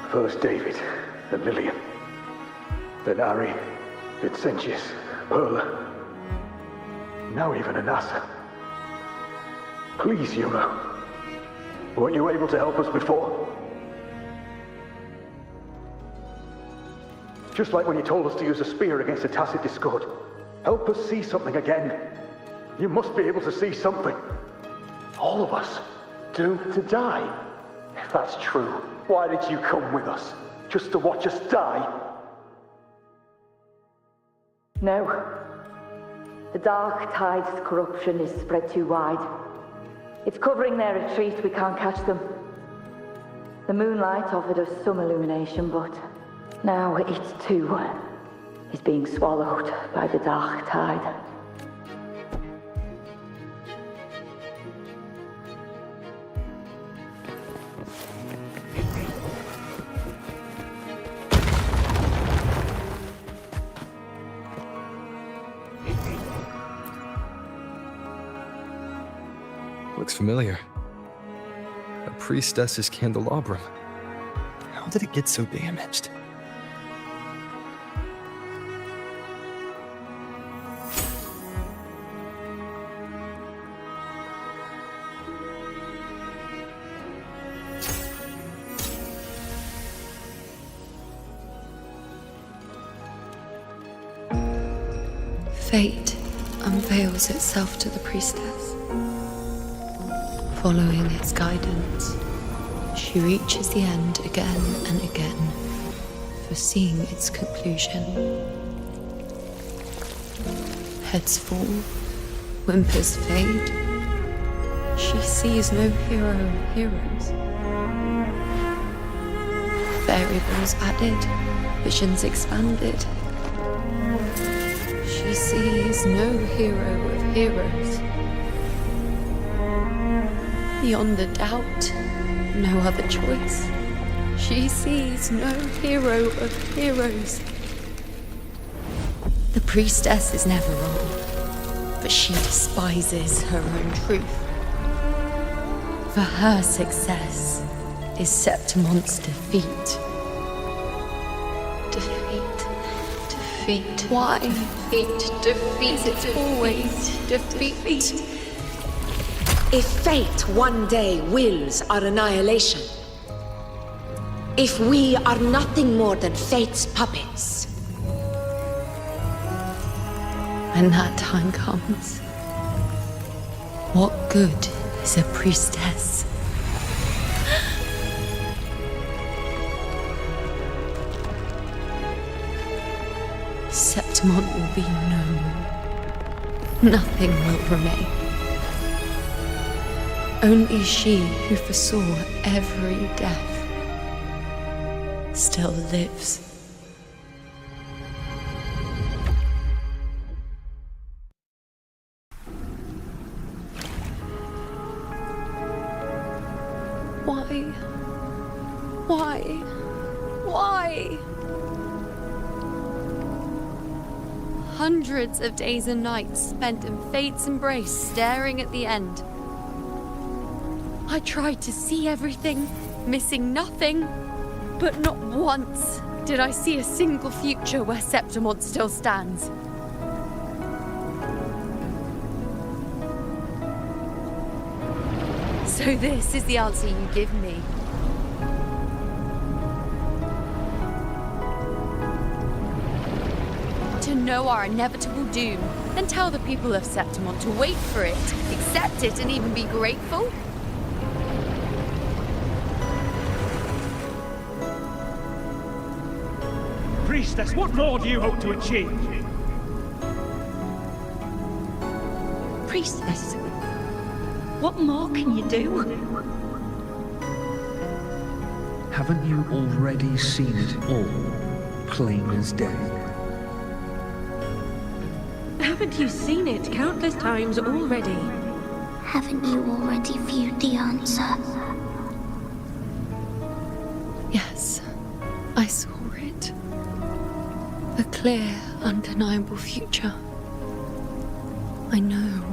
First David, then Lillian, then Ari, Vincentius, Perla, now even Anasa. Please, Yuno. Weren't you able to help us before? Just like when you told us to use a spear against a tacit discord. Help us see something again. You must be able to see something. All of us, doomed to die. If that's true, why did you come with us? Just to watch us die? No. The Dark Tide's corruption is spread too wide. It's covering their retreat, we can't catch them. The moonlight offered us some illumination, but now it too is being swallowed by the Dark Tide. Looks familiar. A priestess's candelabrum. How did it get so damaged? Fate unveils itself to the priestess. Following its guidance, she reaches the end again and again, foreseeing its conclusion. Heads fall, whimpers fade. She sees no hero of heroes. Variables added, visions expanded. She sees no hero of heroes. Beyond a doubt, no other choice. She sees no hero of heroes. The priestess is never wrong, but she despises her own truth. For her success is Septimon's defeat. Defeat. Why? Defeat. It's always defeat. If fate one day wills our annihilation, if we are nothing more than fate's puppets, when that time comes, what good is a priestess? Septimon will be known. Nothing will remain. Only she who foresaw every death still lives. Why? Hundreds of days and nights spent in fate's embrace, staring at the end. I tried to see everything, missing nothing, but not once did I see a single future where Septimon still stands. So this is the answer you give me. To know our inevitable doom, and tell the people of Septimon to wait for it, accept it, and even be grateful? Priestess, what more do you hope to achieve? Priestess, what more can you do? Haven't you already seen it all, plain as day? Haven't you seen it countless times already? Haven't you already viewed the answer? Yes, I saw it. A clear, undeniable future. I know.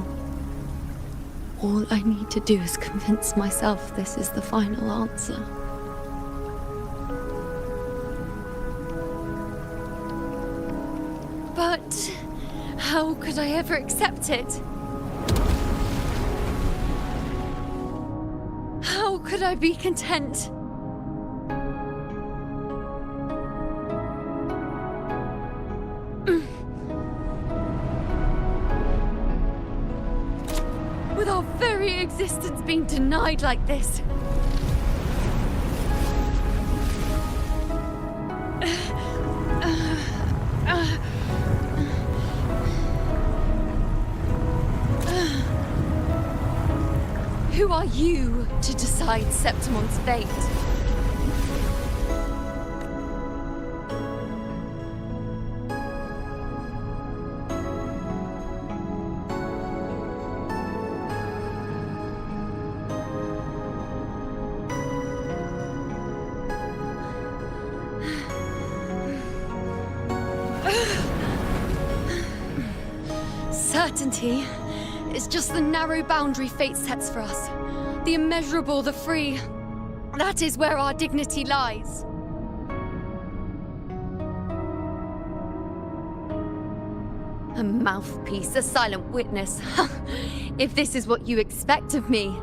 All I need to do is convince myself this is the final answer. But how could I ever accept it? How could I be content? With our very existence being denied like this. you to decide Septimon's fate. Certainty is just the narrow boundary fate sets for us. The immeasurable, the free. That is where our dignity lies. A mouthpiece, a silent witness. If this is what you expect of me.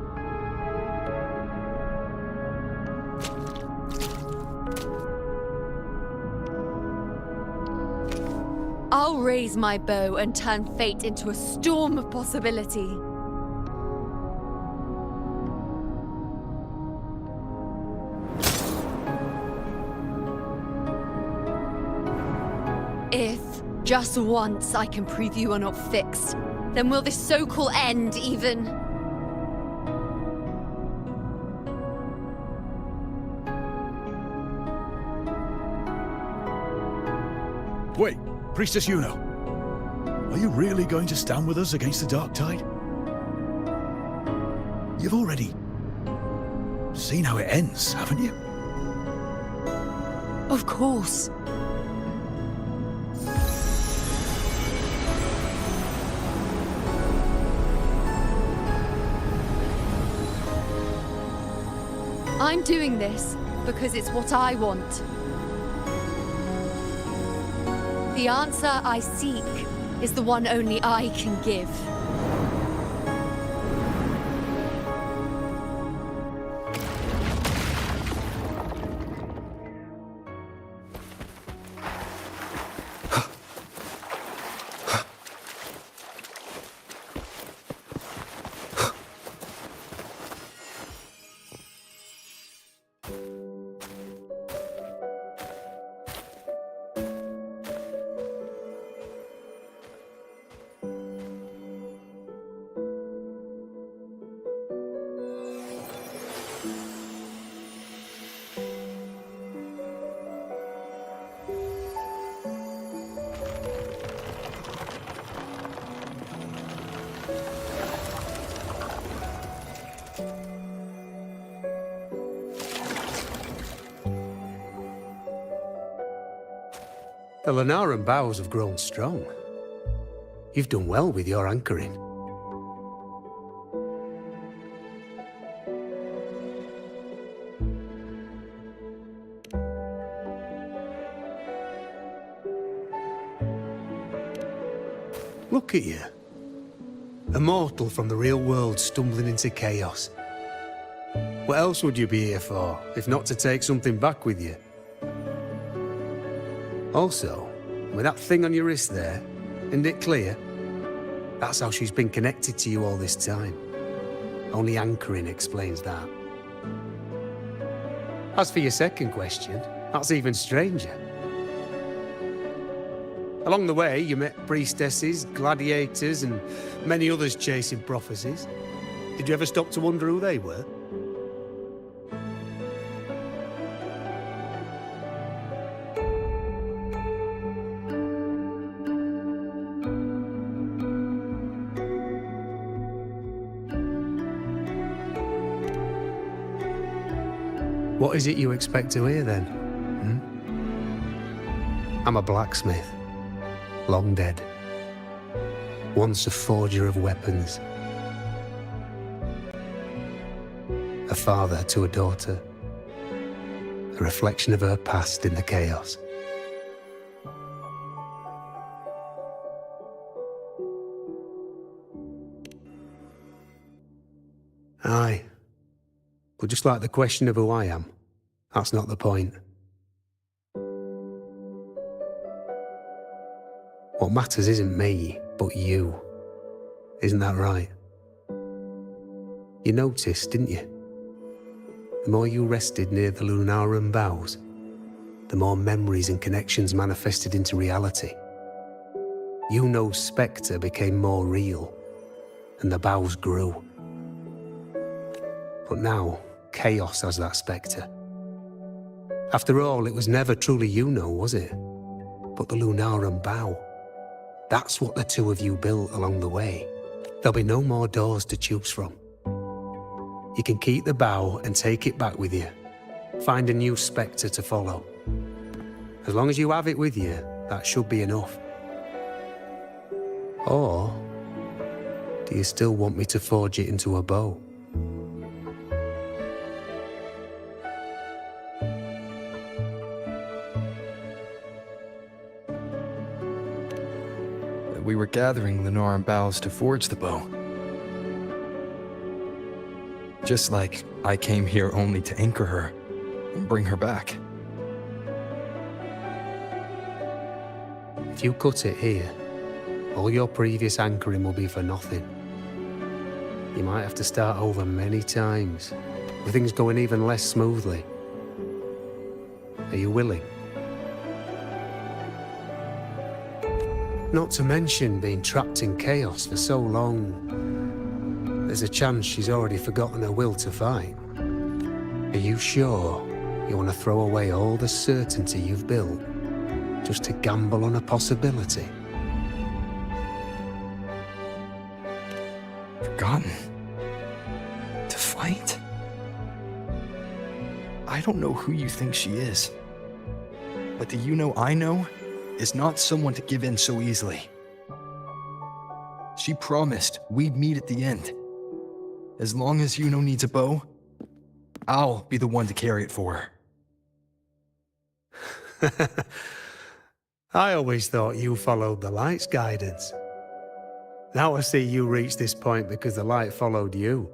I'll raise my bow and turn fate into a storm of possibility. If, just once, I can prove you are not fixed, then will this so-called end even... Wait, Priestess Yuno. Are you really going to stand with us against the Dark Tide? You've already seen how it ends, haven't you? Of course. I'm doing this because it's what I want. The answer I seek is the one only I can give. The Lenaran bows have grown strong. You've done well with your anchoring. Look at you. A mortal from the real world stumbling into chaos. What else would you be here for, if not to take something back with you? Also, with that thing on your wrist there, isn't it clear? That's how she's been connected to you all this time. Only anchoring explains that. As for your second question, that's even stranger. Along the way, you met priestesses, gladiators, and many others chasing prophecies. Did you ever stop to wonder who they were? What is it you expect to hear, then? I'm a blacksmith, long dead. Once a forger of weapons. A father to a daughter. A reflection of her past in the chaos. Aye. But just like the question of who I am, that's not the point. What matters isn't me, but you. Isn't that right? You noticed, didn't you? The more you rested near the Lunaran bows, the more memories and connections manifested into reality. Yuno's spectre became more real, and the bows grew. But now, Chaos has that spectre. After all, it was never truly Yuno, was it? But the Lunaran bow. That's what the two of you built along the way. There'll be no more doors to choose from. You can keep the bow and take it back with you. Find a new spectre to follow. As long as you have it with you, that should be enough. Or do you still want me to forge it into a bow? We were gathering Lunaran boughs to forge the bow. Just like I came here only to anchor her and bring her back. If you cut it here, all your previous anchoring will be for nothing. You might have to start over many times, with things going even less smoothly. Are you willing? Not to mention being trapped in chaos for so long. There's a chance she's already forgotten her will to fight. Are you sure you want to throw away all the certainty you've built just to gamble on a possibility? Forgotten? To fight? I don't know who you think she is. But the Yuno I know is not someone to give in so easily. She promised we'd meet at the end. As long as Yuno needs a bow, I'll be the one to carry it for her. I always thought you followed the light's guidance. Now I see you reached this point because the light followed you.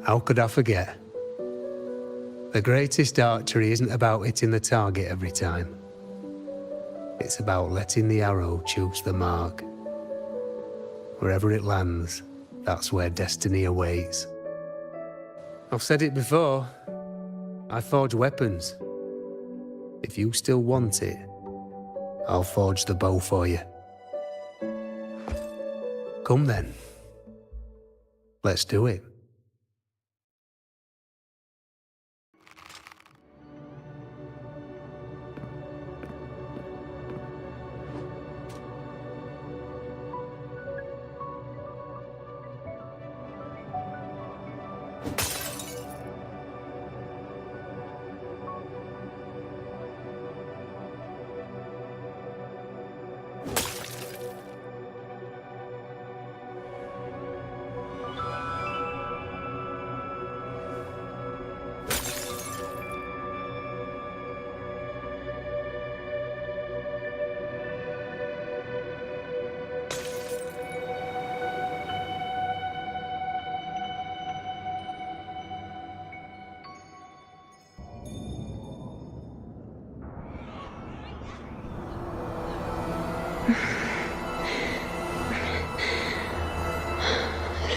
How could I forget? The greatest archery isn't about hitting the target every time. It's about letting the arrow choose the mark. Wherever it lands, that's where destiny awaits. I've said it before. I forge weapons. If you still want it, I'll forge the bow for you. Come then. Let's do it.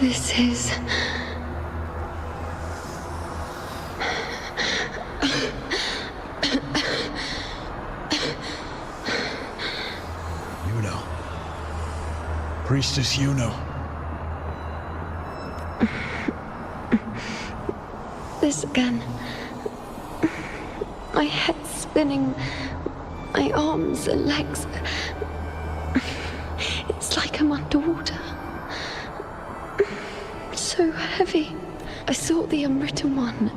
This is... Yuno. Priestess Yuno. This again. My head spinning, my arms and legs. It's like I'm underwater. So heavy. I sought the Unwritten One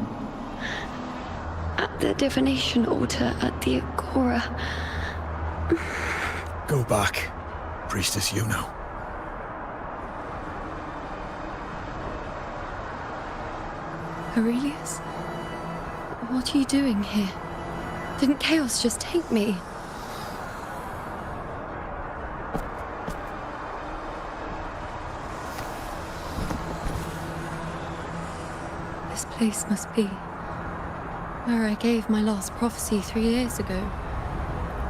at the divination altar at the Agora. Go back, Priestess Yuno. Aurelius? What are you doing here? Didn't Chaos just take me? This place must be where I gave my last prophecy 3 years ago.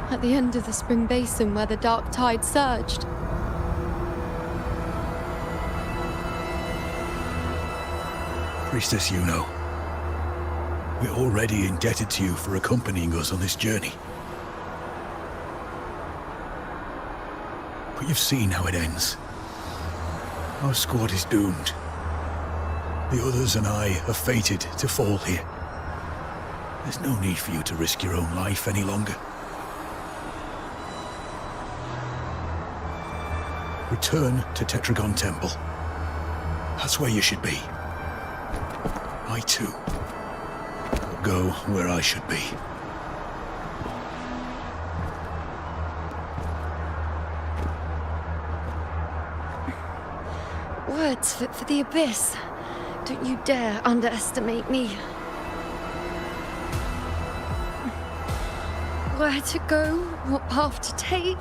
At the end of the spring basin where the dark tide surged. Priestess Yuno. We're already indebted to you for accompanying us on this journey. But you've seen how it ends. Our squad is doomed. The others and I are fated to fall here. There's no need for you to risk your own life any longer. Return to Tetragon Temple. That's where you should be. I too will go where I should be. Words fit for the abyss. Don't you dare underestimate me. Where to go, what path to take,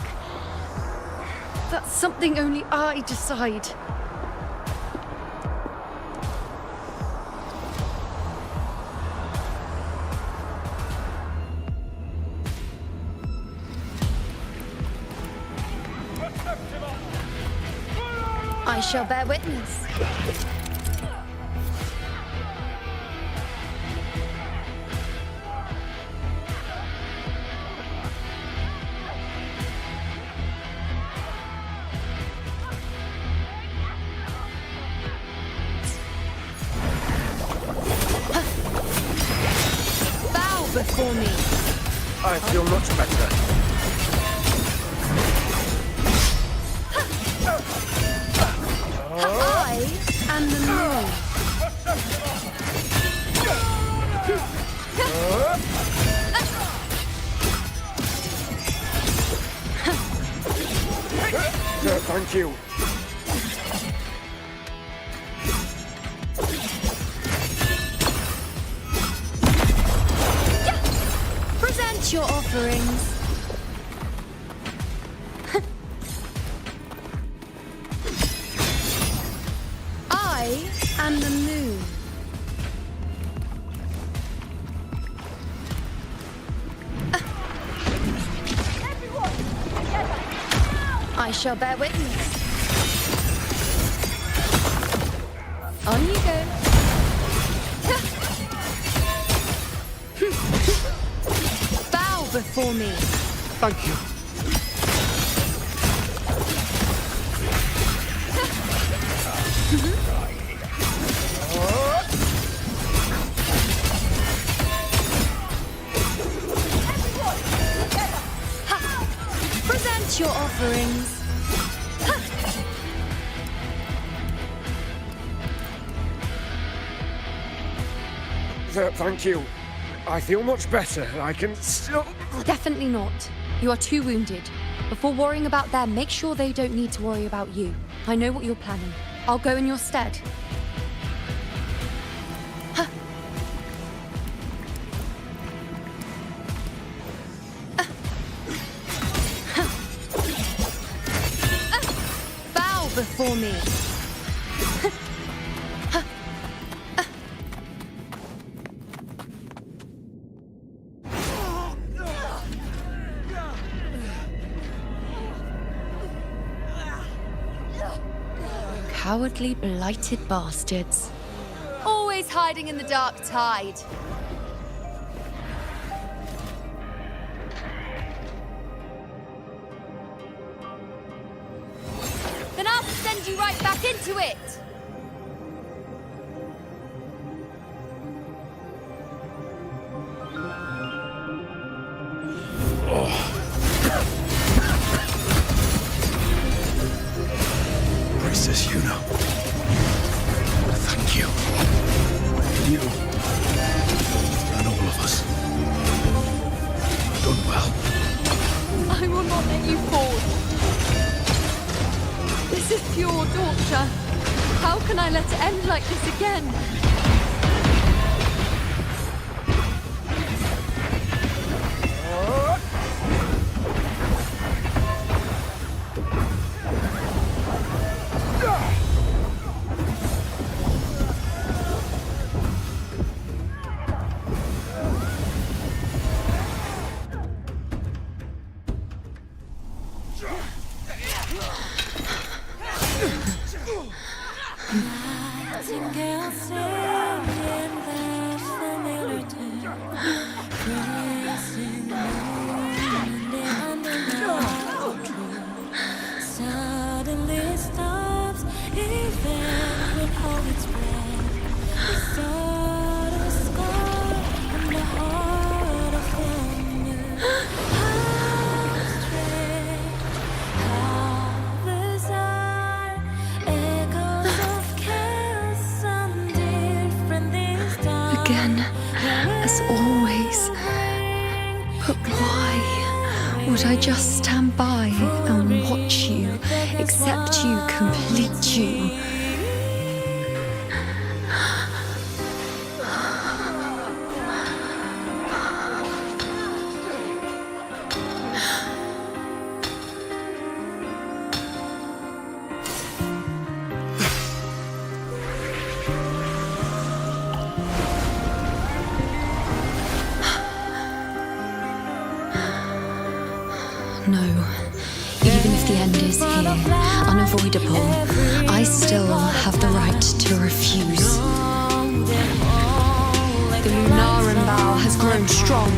that's something only I decide. I shall bear witness. Bow before me. I feel much better. I am the moon. Thank you. Present your offerings. I am the moon. I shall bear witness. On you go. Bow before me. Thank you. Present your offerings. Thank you. I feel much better. I can still... Definitely not. You are too wounded. Before worrying about them, make sure they don't need to worry about you. I know what you're planning. I'll go in your stead. Bow before me. Cowardly, blighted bastards. Always hiding in the dark tide. Then I'll send you right back into it! Priestess Yuna. Thank you. You and all of us. Done well. I will not let you fall. This is pure torture. How can I let it end like this again? Nightingale sing. Why would I just stand by and watch you, accept you, complete you? No. Even if the end is here, unavoidable, I still have the right to refuse. The Lunaran vow has grown strong.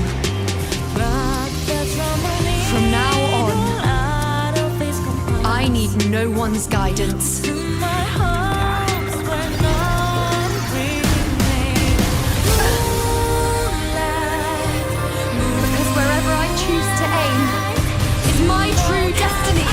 From now on, I need no one's guidance. Because wherever I choose to aim, my true destiny.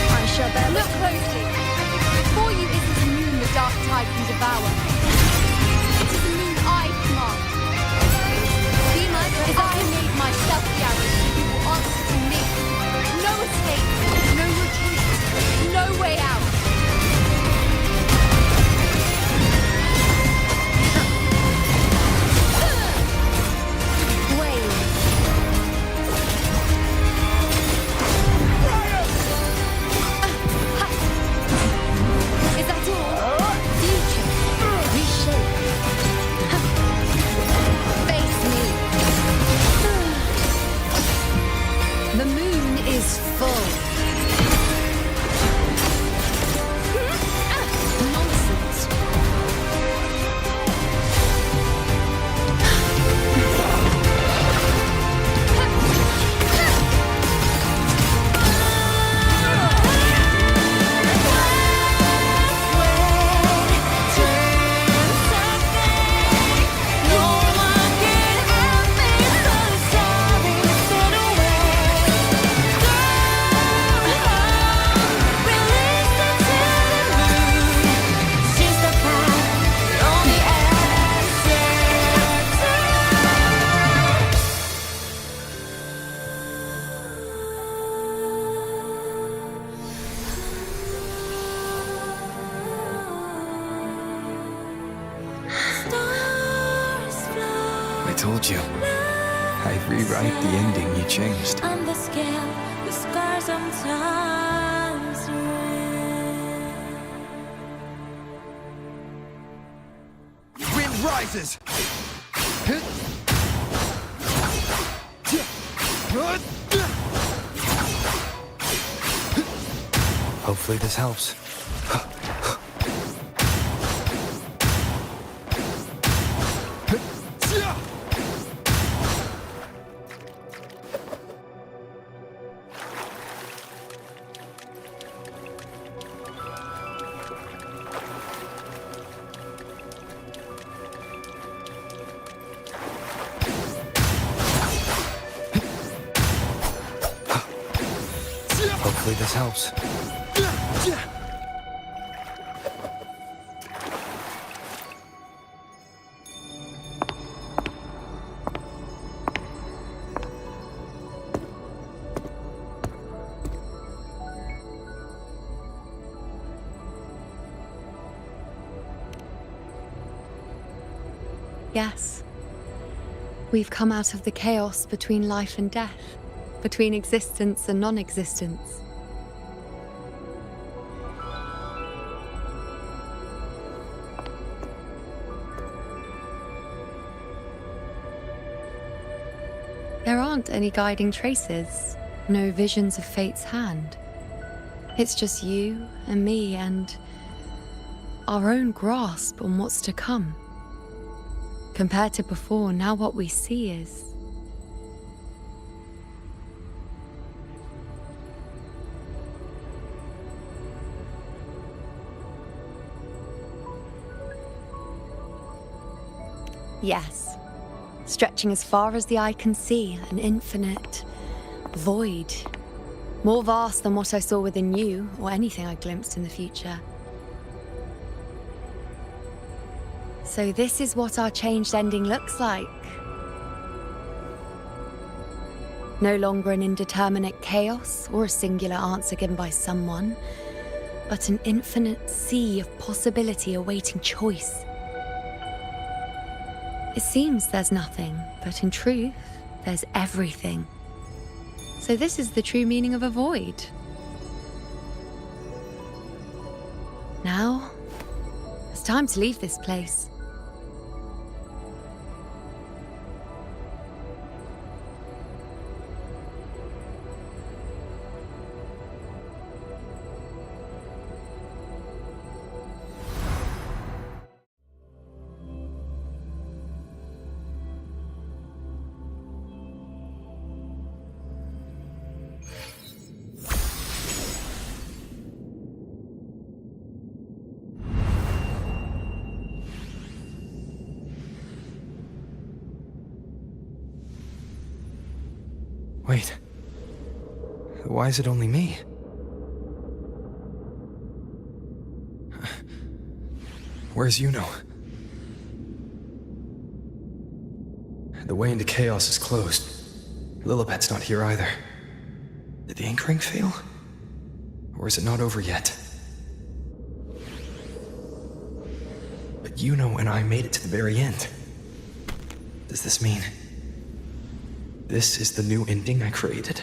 I shall bear. Look closely. Before you isn't a moon the dark tide can devour. It is a moon I command. As I made myself the arrow, you will answer to me. No escape, no retreat, no way out. Is that all? Future, reshape. Face me. The moon is full. Nonsense. I told you. I'd rewrite the ending you changed. On the scale, the scars sometimes Wind rises! Hopefully this helps. Hopefully this helps. Yes. We've come out of the chaos between life and death, between existence and non-existence. There aren't any guiding traces, no visions of fate's hand. It's just you and me and our own grasp on what's to come. Compared to before, now what we see is... Yes, stretching as far as the eye can see, an infinite void. More vast than what I saw within you, or anything I glimpsed in the future. So this is what our changed ending looks like. No longer an indeterminate chaos or a singular answer given by someone, but an infinite sea of possibility awaiting choice. It seems there's nothing, but in truth, there's everything. So this is the true meaning of a void. Now, it's time to leave this place. Wait. Why is it only me? Where's Yuno? The way into chaos is closed. Lilibet's not here either. Did the anchoring fail? Or is it not over yet? But Yuno and I made it to the very end. Does this mean this is the new ending I created?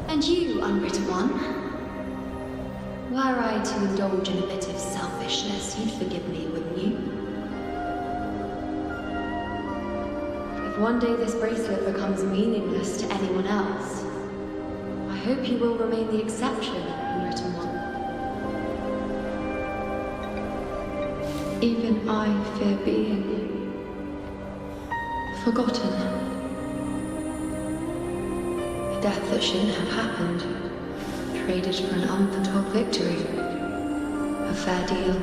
And you, unwritten one? Were I to indulge in a bit of selfishness, you'd forgive me, wouldn't you? If one day this bracelet becomes meaningless to anyone else, I hope you will remain the exception, unwritten one. Even I fear being forgotten. A death that shouldn't have happened, traded for an unforetold victory. A fair deal.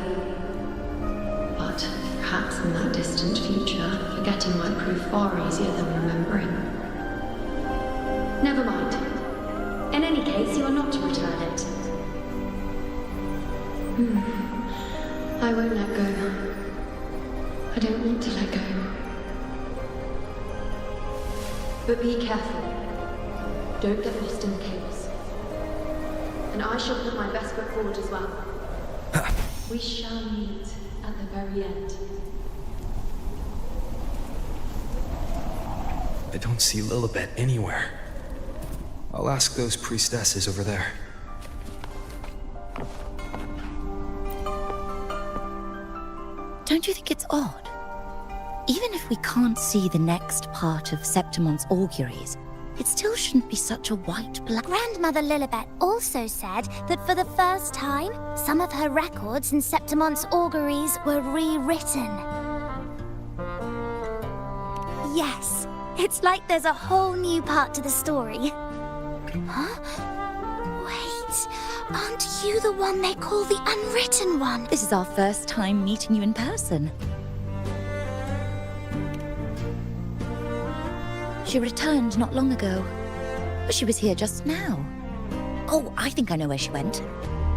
But perhaps in that distant future, forgetting might prove far easier than remembering. Never mind. In any case, you are not to return it. I won't let go. I don't want to let go. But be careful. Don't get lost in the chaos. And I shall put my best foot forward as well. We shall meet at the very end. I don't see Lilibet anywhere. I'll ask those priestesses over there. Don't you think it's odd? Even if we can't see the next part of Septimon's auguries, it still shouldn't be such a white-black... Grandmother Lilibet also said that for the first time, some of her records in Septimon's auguries were rewritten. Yes, it's like there's a whole new part to the story. Huh? Wait, aren't you the one they call the Unwritten One? This is our first time meeting you in person. She returned not long ago. But she was here just now. Oh, I think I know where she went.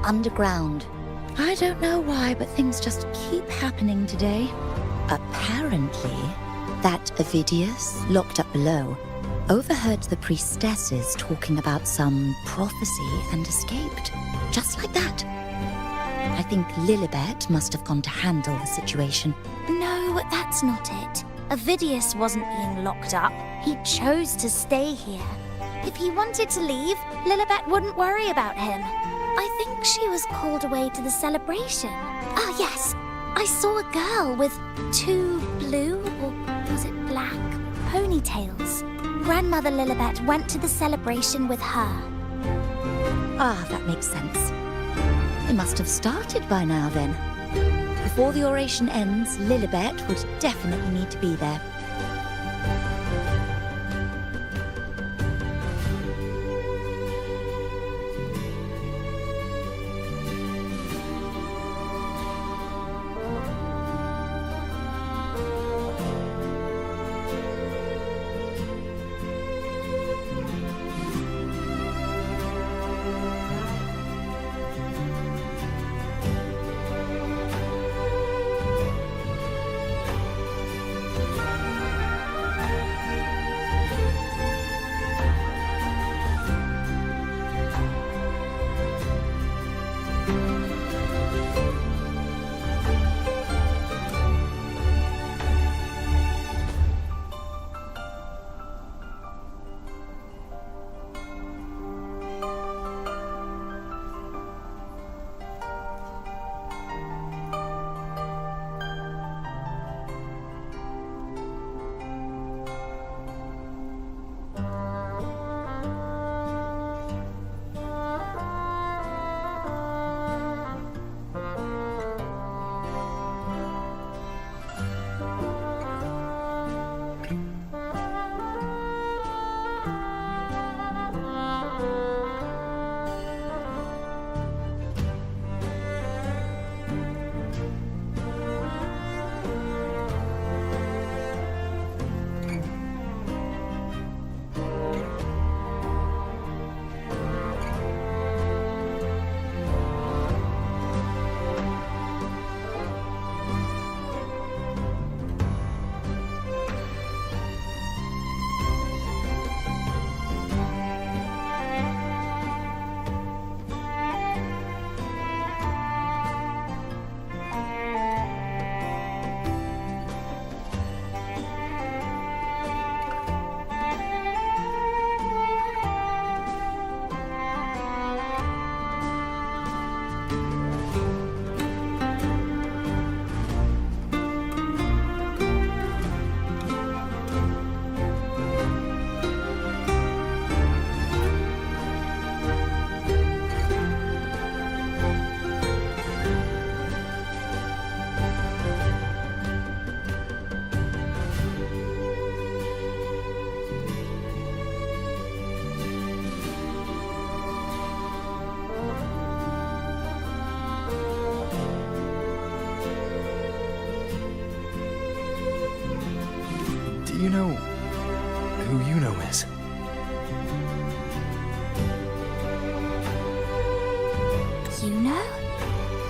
Underground. I don't know why, but things just keep happening today. Apparently, that Ovidius, locked up below, overheard the priestesses talking about some prophecy and escaped. Just like that. I think Lilibet must have gone to handle the situation. No, that's not it. Ovidius wasn't being locked up. He chose to stay here. If he wanted to leave, Lilibet wouldn't worry about him. I think she was called away to the celebration. Ah, yes. I saw a girl with 2 blue, or was it black, ponytails. Grandmother Lilibet went to the celebration with her. Ah, that makes sense. It must have started by now then. Before the oration ends, Lilibet would definitely need to be there. Do you know who you know is? Yuno?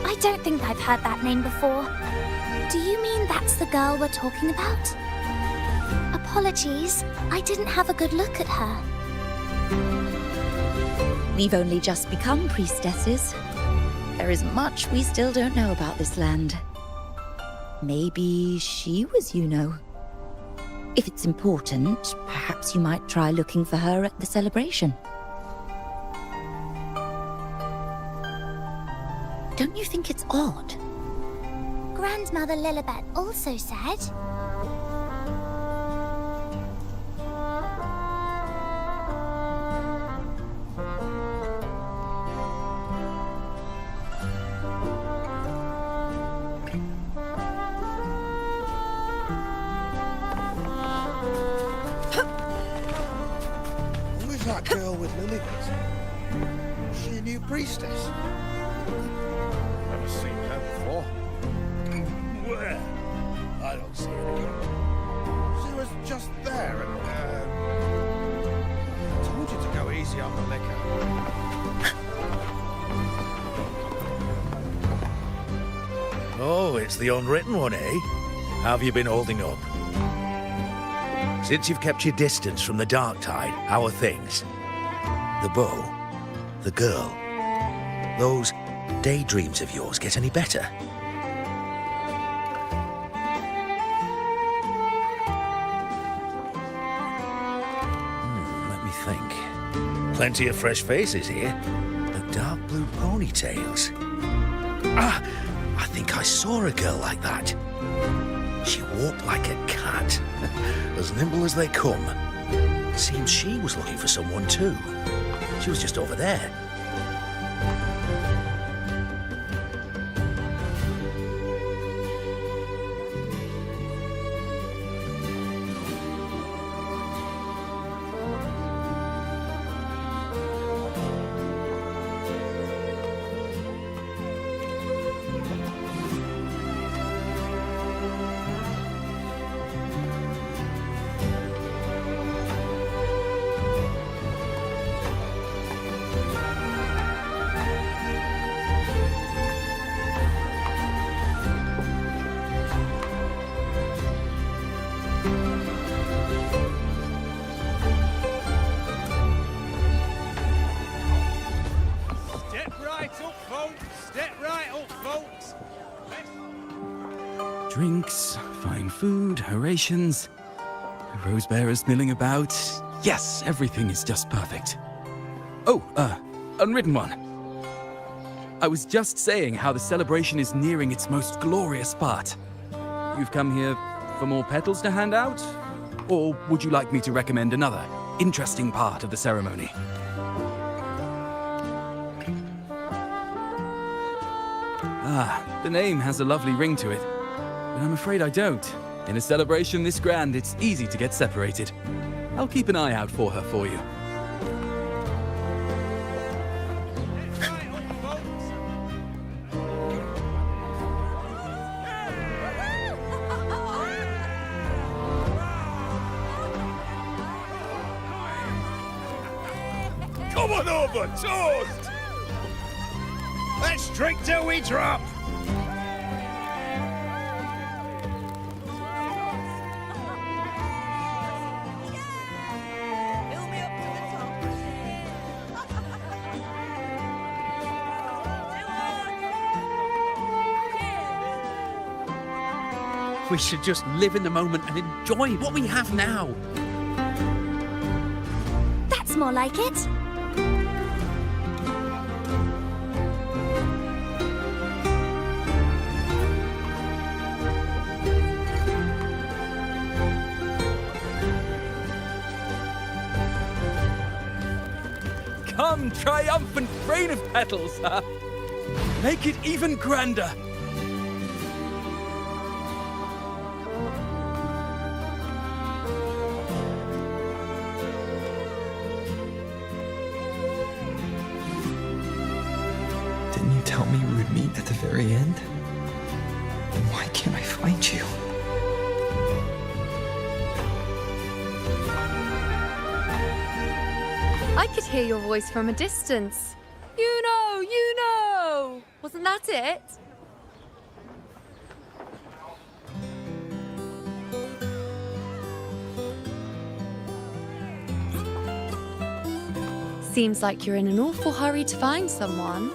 I don't think I've heard that name before. Do you mean that's the girl we're talking about? Apologies, I didn't have a good look at her. We've only just become priestesses. There is much we still don't know about this land. Maybe she was Yuno. If it's important, perhaps you might try looking for her at the celebration. Don't you think it's odd? Grandmother Lilibet also said... Who is that girl with Lilibet? Is she a new priestess? Never seen her before. Where? I don't see anything. She was just there and, I told you to go easy on the liquor. Oh, it's the unwritten one, eh? How have you been holding up? Since you've kept your distance from the dark tide, how are things? The bow, the girl, those daydreams of yours get any better? Let me think. Plenty of fresh faces here. The dark blue ponytails. Ah, I think I saw a girl like that. She walked like a cat, as nimble as they come. Seems she was looking for someone too. She was just over there. food, her rations, the rose bearers milling about. Yes, everything is just perfect. Oh, unwritten one. I was just saying how the celebration is nearing its most glorious part. You've come here for more petals to hand out? Or would you like me to recommend another interesting part of the ceremony? Ah, the name has a lovely ring to it, but I'm afraid I don't. In a celebration this grand, it's easy to get separated. I'll keep an eye out for her for you. Come on over, toast! Let's drink till we drop! We should just live in the moment and enjoy what we have now. That's more like it. Come, triumphant rain of petals, huh? Make it even grander. Didn't you tell me we would meet at the very end? Then why can't I find you? I could hear your voice from a distance. You know, you know! Wasn't that it? Seems like you're in an awful hurry to find someone.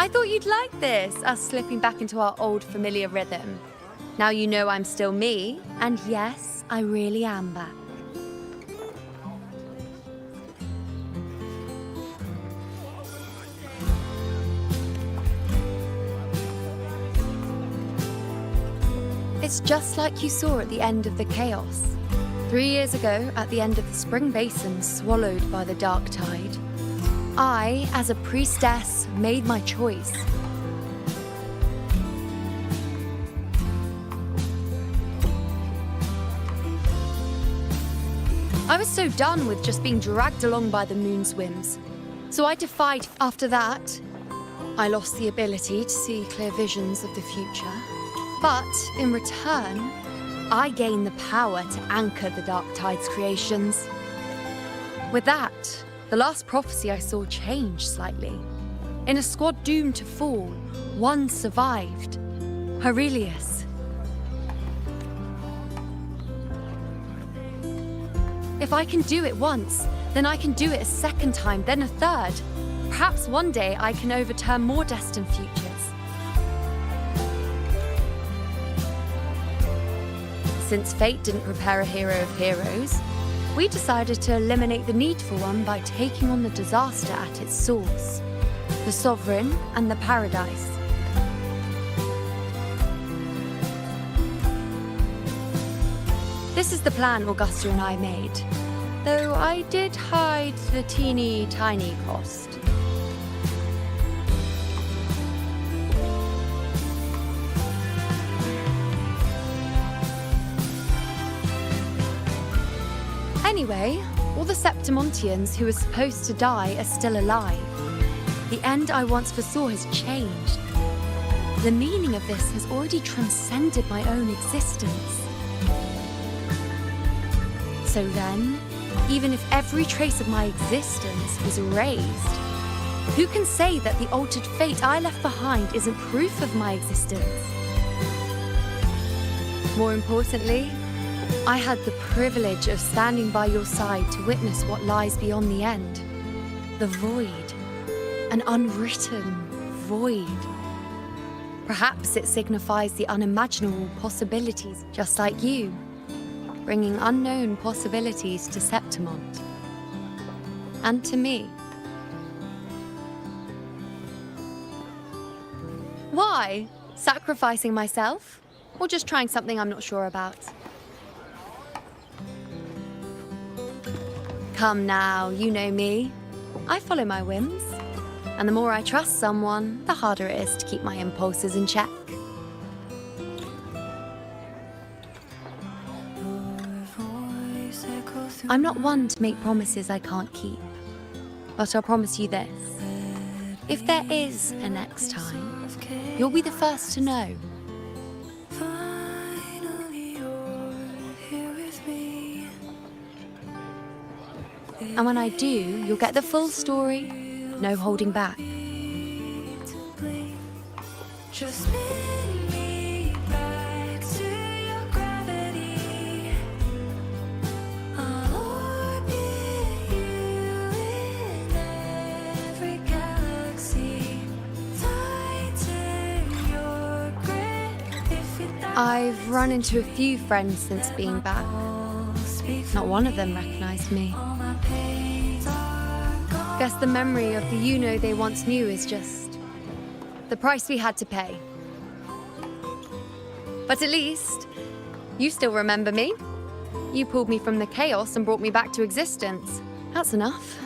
I thought you'd like this, us slipping back into our old familiar rhythm. Now you know I'm still me, and yes, I really am back. It's just like you saw at the end of the chaos. 3 years ago, at the end of the spring basin swallowed by the dark tide, I, as a priestess, made my choice. I was so done with just being dragged along by the moon's whims. So I defied. After that, I lost the ability to see clear visions of the future. But in return, I gained the power to anchor the dark tide's creations. With that, the last prophecy I saw changed slightly. In a squad doomed to fall, one survived. Aurelius. If I can do it once, then I can do it a second time, then a third. Perhaps one day I can overturn more destined futures. Since fate didn't prepare a hero of heroes, we decided to eliminate the need for one by taking on the disaster at its source, the Sovereign and the Paradise. This is the plan Augusta and I made, though I did hide the teeny tiny cost. Anyway, all the Septimontians who were supposed to die are still alive. The end I once foresaw has changed. The meaning of this has already transcended my own existence. So then, even if every trace of my existence was erased, who can say that the altered fate I left behind isn't proof of my existence? More importantly, I had the privilege of standing by your side to witness what lies beyond the end. The void. An unwritten void. Perhaps it signifies the unimaginable possibilities, just like you, bringing unknown possibilities to Septimont. And to me. Why? Sacrificing myself? Or just trying something I'm not sure about? Come now, you know me. I follow my whims. And the more I trust someone, the harder it is to keep my impulses in check. I'm not one to make promises I can't keep. But I'll promise you this. If there is a next time, you'll be the first to know. And when I do, you'll get the full story, no holding back. Just spin me back to your gravity. I'll orbit you in every galaxy. Tighten your grip if you I've run into a few friends since being back. Not one of them recognized me. Guess the memory of the you-know they once knew is just the price we had to pay. But at least, you still remember me. You pulled me from the chaos and brought me back to existence. That's enough.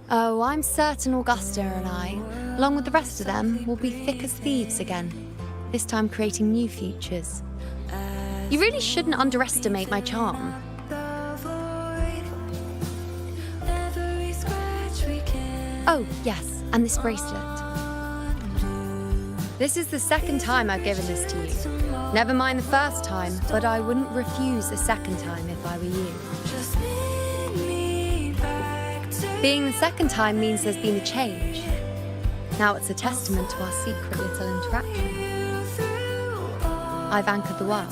Oh, I'm certain Augusta and I, along with the rest of them, will be thick as thieves again, this time creating new futures. You really shouldn't underestimate my charm. Oh, yes, and this bracelet. This is the second time I've given this to you. Never mind the first time, but I wouldn't refuse a second time if I were you. Being the second time means there's been a change. Now it's a testament to our secret little interaction. I've anchored the world,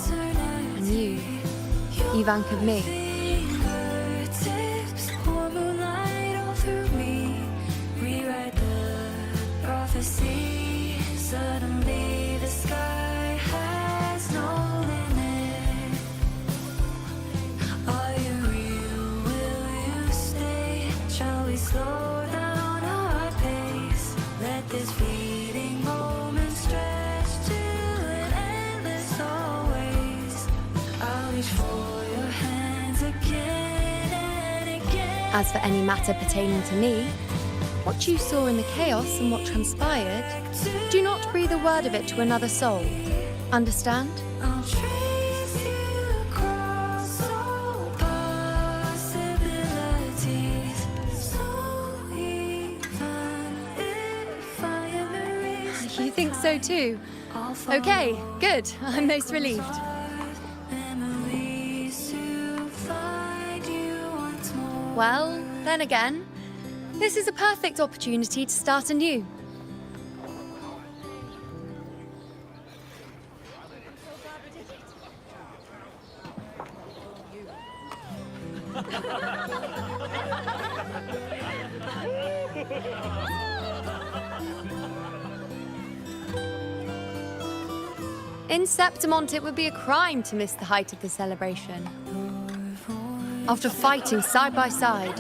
and you've anchored me. Suddenly the sky has no limit. Are you real? Will you stay? Shall we slow down our pace? Let this fleeting moment stretch to an endless always. I'll reach for your hands again and again. As for any matter pertaining to me, what you saw in the chaos and what transpired, do not breathe a word of it to another soul. Understand? I'll trace you across all possibilities. So even if I am erased, You think so too? Okay, good. I'm most relieved. memories to find you once more. Well, then again, this is a perfect opportunity to start anew. In Septimont, it would be a crime to miss the height of the celebration. After fighting side by side,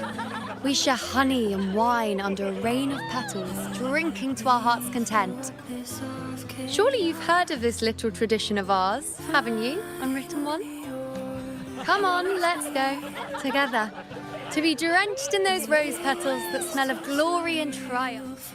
we share honey and wine under a rain of petals, drinking to our heart's content. Surely you've heard of this little tradition of ours, haven't you, unwritten one? Come on, let's go, together, to be drenched in those rose petals that smell of glory and triumph.